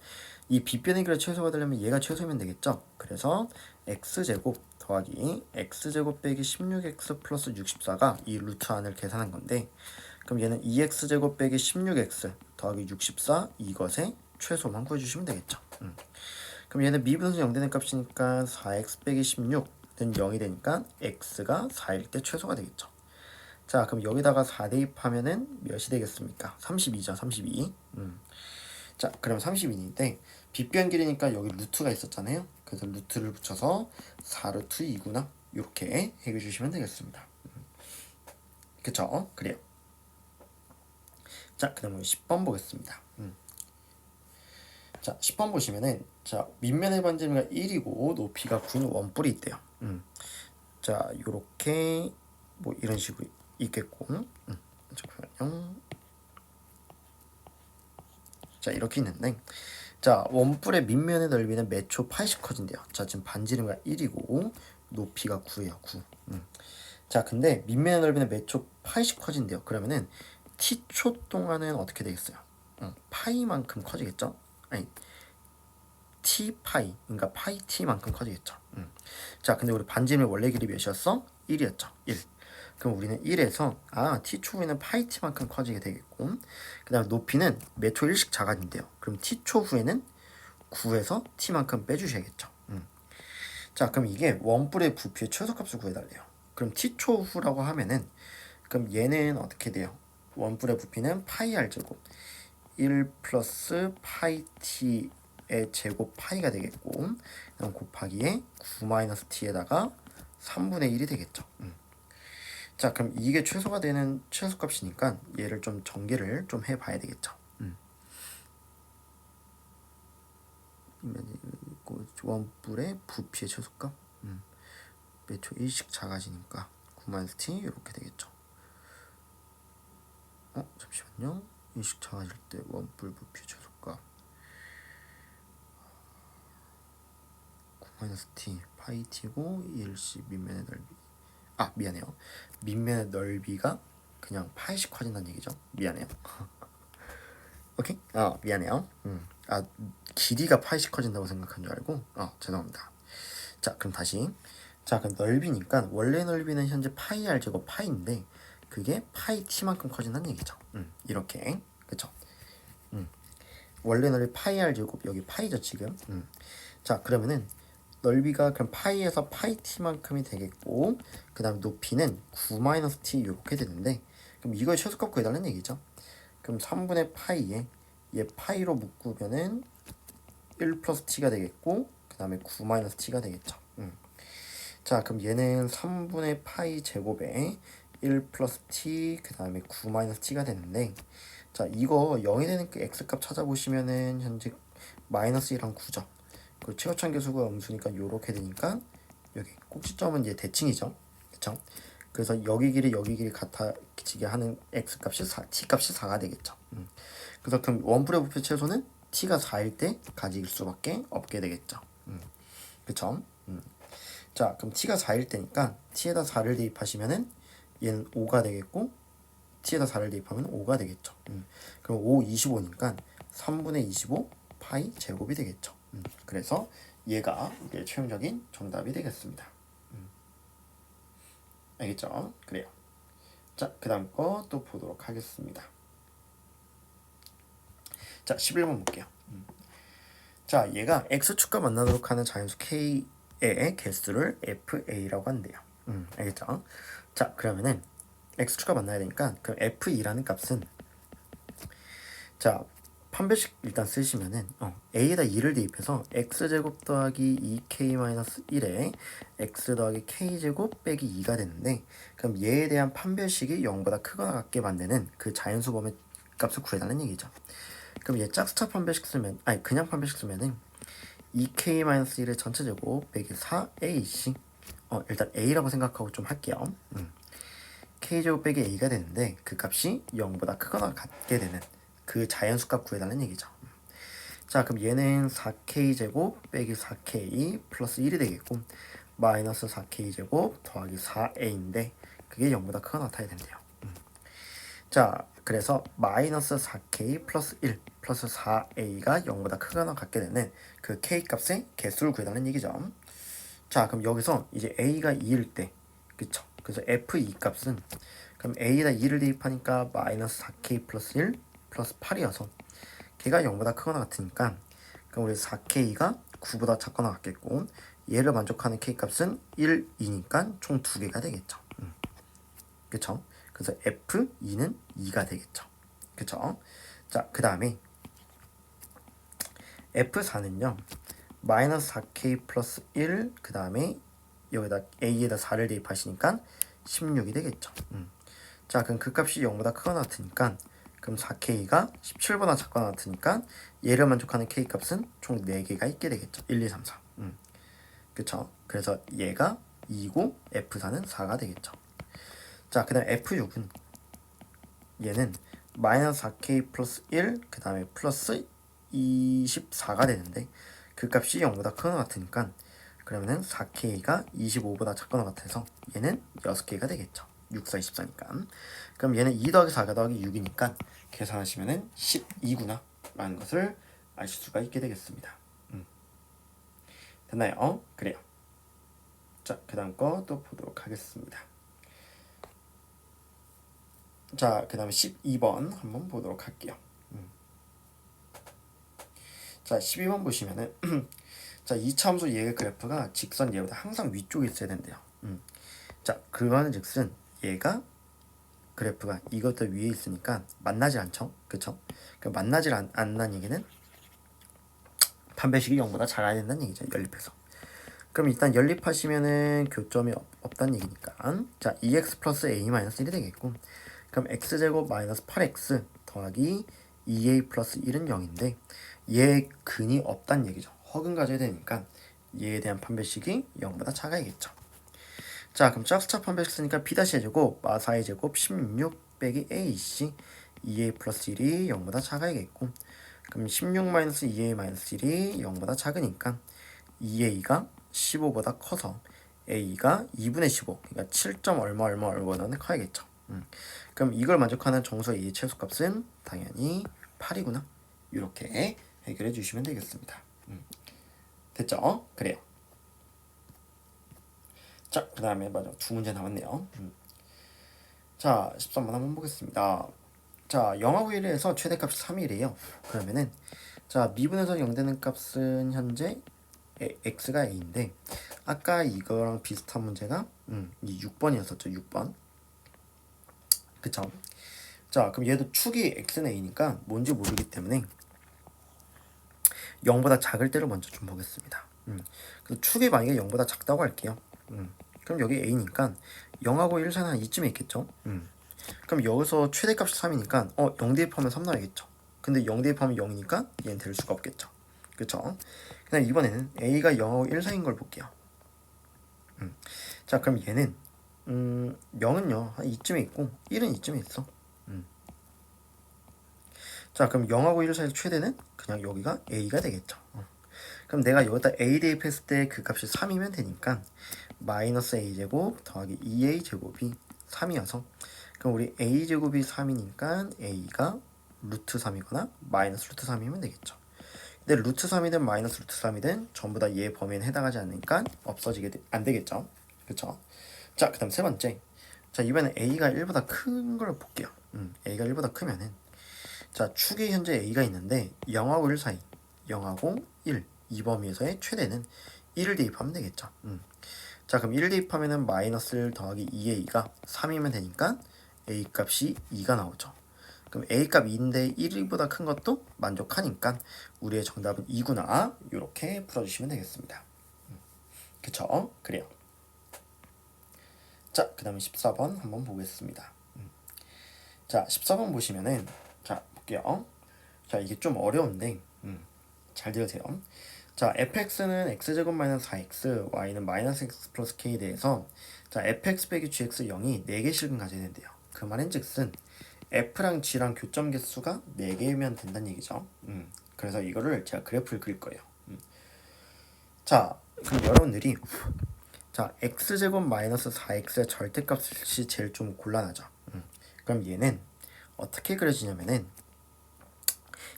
이 빗변의 길이가 최소가 되려면 얘가 최소면 되겠죠. 그래서 x제곱 더하기 x제곱 빼기 16x 플러스 64가 이 루트 안을 계산한 건데 그럼 얘는 2x제곱 빼기 16x 더하기 64 이것의 최소만 구해주시면 되겠죠. 그럼 얘는 미분에서 0 되는 값이니까 4x 빼기 16는 0이 되니까 x가 4일 때 최소가 되겠죠. 자 그럼 여기다가 4 대입하면은 몇이 되겠습니까? 32죠. 32. 자 그럼 32인데 빗변 길이니까 여기 루트가 있었잖아요. 그래서 루트를 붙여서 4루트 2구나 이렇게 해결해 주시면 되겠습니다. 그쵸? 그래요. 자 그 다음에 10번 보겠습니다. 자 10번 보시면은 자 밑면의 반지름이 1이고 높이가 9인 원뿔이 있대요. 자 요렇게 뭐 이런 식으로 있겠고 잠깐만요. 자 이렇게 있는데 자 원뿔의 밑면의 넓이는 매초 80 커진대요. 자 지금 반지름이 1이고 높이가 9예요. 9. 자 근데 밑면의 넓이는 매초 80 커진대요. 그러면은 t초 동안은 어떻게 되겠어요? 파이만큼 커지겠죠? 아니 t 파이 그러니까 파이 t만큼 커지겠죠. 자 근데 우리 반지름의 원래 길이 몇이었어? 1이었죠. 1. 그럼 우리는 1에서 t초 후에는 파이 t만큼 커지게 되겠고 그 다음 높이는 매초 1씩 작아진대요. 그럼 t초 후에는 9에서 t만큼 빼주셔야겠죠. 자 그럼 이게 원뿔의 부피의 최소값을 구해달래요. 그럼 t초 후라고 하면은 그럼 얘는 어떻게 돼요? 원뿔의 부피는 파이 r 제곱 1 플러스 파이 t의 제곱 파이가 되겠고 그럼 곱하기에 9 마이너스 t에다가 3분의 1이 되겠죠. 자 그럼 이게 최소가 되는 최소값이니까 얘를 좀 전개를 좀 해봐야 되겠죠. 원뿔의 부피의 최소값 매초 1씩 작아지니까 9 마이너스 t 이렇게 되겠죠. 잠시만요. 1씩 작아질 때 원뿔 부피 최소값 9-t 파이 t고 1씩 밑면의 넓이 미안해요. 밑면의 넓이가 그냥 80 커진다는 얘기죠. 미안해요. 오케이? 미안해요. 길이가 80 커진다고 생각한 줄 알고 죄송합니다. 자 그럼 다시 자 그럼 넓이니까 원래 넓이는 현재 파이 r 제곱 파이인데 그게 파이 t만큼 커진다는 얘기죠. 이렇게 그쵸? 원래 넓이 파이 r 제곱 여기 파이죠 지금. 자 그러면은 넓이가 그럼 파이에서 파이 t만큼이 되겠고 그 다음 높이는 9-t 이렇게 되는데 그럼 이걸 최소값 구해달라는 얘기죠. 그럼 3분의 파이에 얘 파이로 묶으면은 1 플러스 t가 되겠고 그 다음에 9-t가 되겠죠. 자 그럼 얘는 3분의 파이 제곱에 1 플러스 t 그 다음에 9-t가 되는데 자 이거 0이 되는 그 x값 찾아보시면은 현재 마이너스 1랑 9죠. 그 최고차항 계수가 음수니까 요렇게 되니까 여기 꼭지점은 이제 대칭이죠. 그쵸? 그래서 여기 길이 같아지게 하는 x값이 4, t값이 4가 되겠죠. 그래서 그럼 원뿔의 부피 최소는 t가 4일 때 가질 수밖에 없게 되겠죠. 그쵸? 자, 그럼 t가 4일 때니까 t에다 4를 대입하시면은 얘는 5가 되겠고 t에다 4를 대입하면 5가 되겠죠. 그럼 5, 25니까 3분의 25 파이 제곱이 되겠죠. 그래서 얘가 우리의 최종적인 정답이 되겠습니다. 알겠죠? 그래요. 자, 그 다음 거 또 보도록 하겠습니다. 자, 11번 볼게요. 자, 얘가 x축과 만나도록 하는 자연수 k의 개수를 fa라고 한대요. 알겠죠? 자, 그러면은 x축과 만나야 되니까 그럼 f2라는 값은 자, 판별식 일단 쓰시면은 a에다 2를 대입해서 x제곱 더하기 2k-1에 x 더하기 k제곱 빼기 2가 되는데 그럼 얘에 대한 판별식이 0보다 크거나 같게 만드는 그 자연수 범위 값을 구해달라는 얘기죠. 그럼 얘 짝수차 판별식 쓰면 아니 그냥 판별식 쓰면은 2k-1의 전체제곱 빼기 4ac 일단 a라고 생각하고 좀 할게요. k제곱 빼기 a가 되는데 그 값이 0보다 크거나 같게 되는 그 자연수값 구해달라는 얘기죠. 자, 그럼 얘는 4k제곱 빼기 4k 플러스 1이 되겠고 마이너스 4k제곱 더하기 4a인데 그게 0보다 크거나 같아야 된대요. 자, 그래서 마이너스 4k 플러스 1 플러스 4a가 0보다 크거나 같게 되는 그 k값의 개수를 구해달라는 얘기죠. 자, 그럼 여기서 이제 a가 2일 때 그쵸? 그래서 f2 값은 그럼 a에다 2를 대입하니까 마이너스 4k 플러스 1 플러스 8이어서 걔가 0보다 크거나 같으니까 그럼 우리 4k가 9보다 작거나 같겠고 얘를 만족하는 k값은 1, 2니까 총 2개가 되겠죠. 그쵸? 그래서 f2는 2가 되겠죠. 그쵸? 자, 그 다음에 f4는요 마이너스 4k 플러스 1 그 다음에 여기다 a에다 4를 대입하시니까 16이 되겠죠. 자, 그럼 그 값이 0보다 크거나 같으니까 그럼 4k가 17보다 작거나 같으니까 얘를 만족하는 k값은 총 4개가 있게 되겠죠. 1, 2, 3, 4. 그쵸? 그래서 얘가 2고 F4는 4가 되겠죠. 자, 그 다음 F6은 얘는 마이너스 4k 플러스 1, 그 다음에 플러스 24가 되는데 그 값이 0보다 크거나 같으니까 그러면은 4k가 25보다 작거나 같아서 얘는 6개가 되겠죠. 6, 4, 24니까. 그럼 얘는 2 더하기 4가 더하기 6이니까 계산하시면은 12구나 라는 것을 아실 수가 있게 되겠습니다. 됐나요? 그래요. 자, 그 다음 거 또 보도록 하겠습니다. 자, 그 다음에 12번 한번 보도록 할게요. 자, 12번 보시면은 자, 이차함수 얘의 그래프가 직선 얘보다 항상 위쪽에 있어야 된대요. 자, 그거는 즉슨 얘가 그래프가 이것도 위에 있으니까 만나지 않죠? 그쵸? 그 만나지 않는 얘기는 판별식이 0보다 작아야 된다는 얘기죠. 연립해서. 그럼 일단 연립하시면은 교점이 없다는 얘기니까 자 2x 플러스 a 마이너스 1이 되겠고 그럼 x제곱 마이너스 8x 더하기 2a 플러스 1은 0인데 얘 근이 없다는 얘기죠. 허근 가져야 되니까 얘에 대한 판별식이 0보다 작아야겠죠. 자, 그럼 짝수차 판별식 쓰니까 b-제곱 마4의 제곱 16 빼기 ac 2a 플러스 1이 0보다 작아야겠고 그럼 16 마이너스 2a 마이너스 1이 0보다 작으니까 2a가 15보다 커서 a가 2분의 15 그러니까 7점 얼마는 커야겠죠. 그럼 이걸 만족하는 정수 a의 최소값은 당연히 8이구나. 이렇게 해결해 주시면 되겠습니다. 됐죠? 그래요. 자, 그 다음에 마지막 두 문제 남았네요. 자, 13번 한번 보겠습니다. 자, 0하고 1에서 최대값이 3이래요. 그러면은 자, 미분에서 0 되는 값은 현재 x가 a인데 아까 이거랑 비슷한 문제가 이 6번이었었죠. 6번. 그쵸? 자, 그럼 얘도 축이 x는 a니까 뭔지 모르기 때문에 0보다 작을 때를 먼저 좀 보겠습니다. 그래서 축이 만약에 0보다 작다고 할게요. 그럼 여기 a니까 0하고 1 사이는 한 이쯤에 있겠죠. 그럼 여기서 최대값이 3이니까 0 대입하면 3 나오겠죠. 근데 0 대입하면 0이니까 얘는 될 수가 없겠죠. 그쵸? 그 다음 이번에는 a가 0하고 1 사이인 걸 볼게요. 자, 그럼 얘는 0은요 한 이쯤에 있고 1은 이쯤에 있어. 자 그럼 0하고 1 사이 최대는 그냥 여기가 a가 되겠죠. 그럼 내가 여기다 a 대입했을 때 그 값이 3이면 되니까 마이너스 a제곱 더하기 2a제곱이 3이어서 그럼 우리 a제곱이 3이니까 a가 루트 3이거나 마이너스 루트 3이면 되겠죠. 근데 루트 3이든 마이너스 루트 3이든 전부 다 얘 범위에 해당하지 않으니까 안 되겠죠. 그쵸? 자, 그 다음 세 번째. 자, 이번엔 a가 1보다 큰 걸 볼게요. a가 1보다 크면은 자, 축에 현재 a가 있는데 0하고 1 사이 0하고 1 이 범위에서의 최대는 1을 대입하면 되겠죠. 자, 그럼 1을 대입하면은 마이너스 1 더하기 2a가 3이면 되니까 a 값이 2가 나오죠. 그럼 a 값 2인데 1보다 큰 것도 만족하니까 우리의 정답은 2구나. 이렇게 풀어주시면 되겠습니다. 그쵸? 그래요. 자, 그 다음에 14번 한번 보겠습니다. 자, 14번 보시면은 자, 볼게요. 자, 이게 좀 어려운데 잘 들으세요. 자, fx는 x제곱 마이너스 4x, y는 마이너스 x 플러스 k에 대해서 자, fx 빼기 gx 0이 4개 실근 가져야 된대요. 그 말은 즉슨 f랑 g랑 교점 개수가 4개면 된다는 얘기죠. 그래서 이거를 제가 그래프를 그릴 거예요. 자, 그럼 여러분들이 자, x제곱 마이너스 4x의 절대값이 제일 좀 곤란하죠. 그럼 얘는 어떻게 그려지냐면은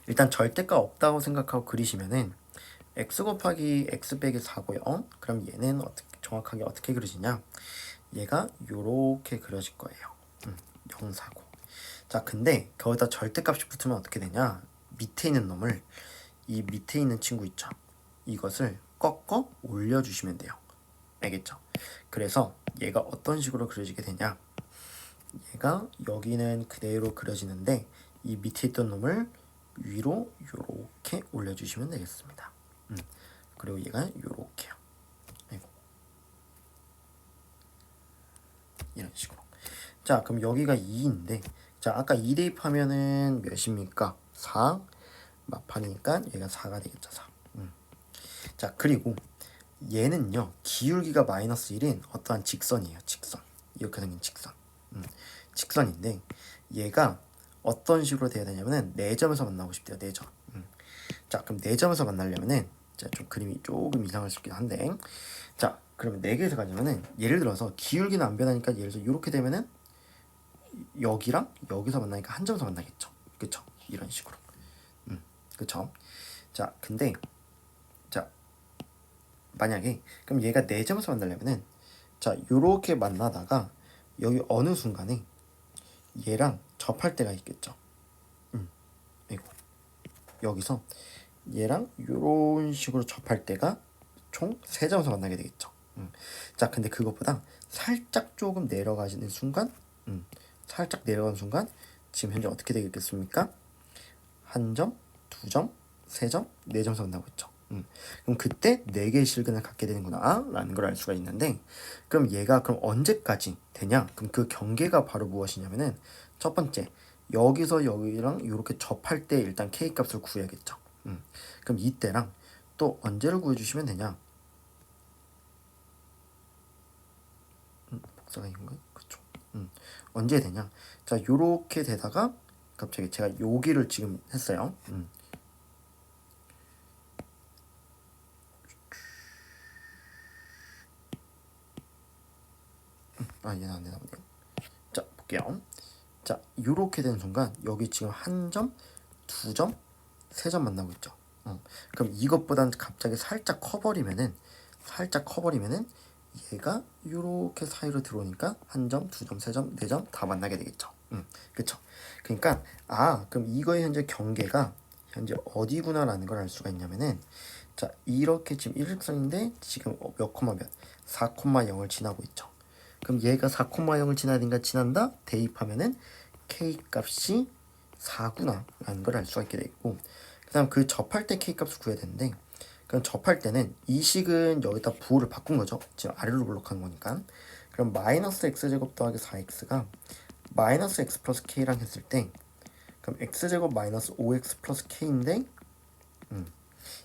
일단 절대가 없다고 생각하고 그리시면은 x 곱하기 x 빼기 4고요. 그럼 얘는 정확하게 어떻게 그려지냐? 얘가 요렇게 그려질 거예요. 0, 4고. 자, 근데 거기다 절대값이 붙으면 어떻게 되냐? 밑에 있는 놈을 이 밑에 있는 친구 있죠? 이것을 꺾어 올려주시면 돼요. 알겠죠? 그래서 얘가 어떤 식으로 그려지게 되냐? 얘가 여기는 그대로 그려지는데 이 밑에 있던 놈을 위로 요렇게 올려주시면 되겠습니다. 그리고 얘가 요렇게요. 아이고. 이런 식으로. 자, 그럼 여기가 2인데 자, 아까 2 대입하면은 몇입니까? 4 마판이니까 얘가 4가 되겠죠. 4. 자, 그리고 얘는요 기울기가 마이너스 1인 어떠한 직선이에요. 직선. 이렇게 생긴 직선. 직선인데 얘가 어떤 식으로 돼야 되냐면은 4점에서 만나고 싶대요. 4점. 자, 그럼 4점에서 만나려면은 자, 좀 그림이 조금 이상할 수 있긴 한데 자, 그러면 4개에서 가냐면은 예를 들어서 기울기는 안 변하니까 예를 들어서 이렇게 되면은 여기랑 여기서 만나니까 한 점에서 만나겠죠. 그쵸? 이런 식으로. 그쵸? 자, 근데 자, 만약에 그럼 얘가 4점에서 만나려면은 자, 요렇게 만나다가 여기 어느 순간에 얘랑 접할 때가 있겠죠. 이거 여기서 얘랑 요런 식으로 접할 때가 총 3점에서 만나게 되겠죠. 자, 근데 그것보다 살짝 조금 내려가지는 순간 살짝 내려가는 순간 지금 현재 어떻게 되겠습니까? 1점, 2점, 3점, 4점에서 만나고 있죠. 그럼 그때 4개의 실근을 갖게 되는구나 라는 걸 알 수가 있는데 그럼 얘가 그럼 언제까지 되냐? 그럼 그 경계가 바로 무엇이냐면은 첫 번째 여기서 여기랑 이렇게 접할 때 일단 k 값을 구해야겠죠. 그럼 이때랑 또 언제를 구해주시면 되냐? 복사가 이건가요? 그렇죠. 언제 되냐? 자, 요렇게 되다가 갑자기 제가 여기를 지금 했어요. 얘는 안 되나 보네요. 자, 볼게요. 자, 요렇게 되는 순간 여기 지금 1점, 2점, 3점 만나고 있죠. 그럼 이것보단 갑자기 살짝 커버리면은 얘가 요렇게 사이로 들어오니까 1점, 2점, 3점, 4점 다 만나게 되겠죠. 그쵸? 그러니까 그럼 이거의 현재 경계가 현재 어디구나라는 걸 알 수가 있냐면은 자, 이렇게 지금 일직선인데 지금 몇 콤마 몇? 4,0을 지나고 있죠. 그럼 얘가 4,0을 지나든가 지난다 대입하면은 k 값이 4구나 라는 걸 알 수가 있게 되고 그 다음 그 접할 때 k 값을 구해야 되는데 그럼 접할 때는 이 식은 여기다 부호를 바꾼 거죠. 지금 아래로 블록하는 거니까. 그럼 마이너스 x제곱 더하기 4x가 마이너스 x 플러스 k랑 했을 때 그럼 x제곱 마이너스 5x 플러스 k인데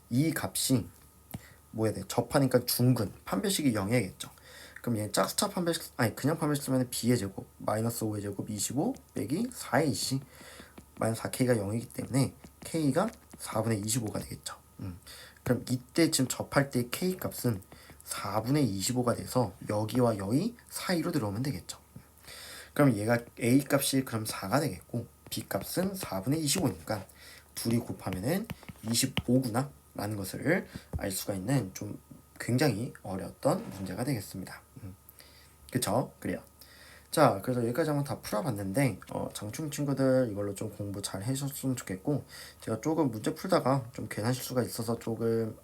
이 값이 뭐야 돼? 접하니까 중근 판별식이 0이겠죠. 그럼 얘 짝수차 판별식 아니 그냥 판별식 쓰면 b의 제곱 마이너스 5의 제곱 25 빼기 4의 20 마이너스 4k가 0이기 때문에 k가 4분의 25가 되겠죠. 그럼 이때 지금 접할 때 k 값은 4분의 25가 돼서 여기와 여기 사이로 들어오면 되겠죠. 그럼 얘가 a 값이 그럼 4가 되겠고 b 값은 4분의 25니까 둘이 곱하면은 25구나 라는 것을 알 수가 있는 좀 굉장히 어려웠던 문제가 되겠습니다. 그쵸? 그래요. 자, 그래서 여기까지 한번 다 풀어봤는데 장충 친구들 이걸로 좀 공부 잘 해주셨으면 좋겠고 제가 조금 문제 풀다가 좀 괜한 실수가 있어서 조금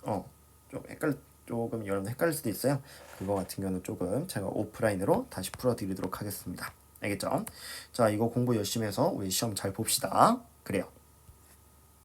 조금 여러분 헷갈릴 수도 있어요. 그거 같은 경우는 조금 제가 오프라인으로 다시 풀어드리도록 하겠습니다. 알겠죠? 자, 이거 공부 열심히 해서 우리 시험 잘 봅시다. 그래요.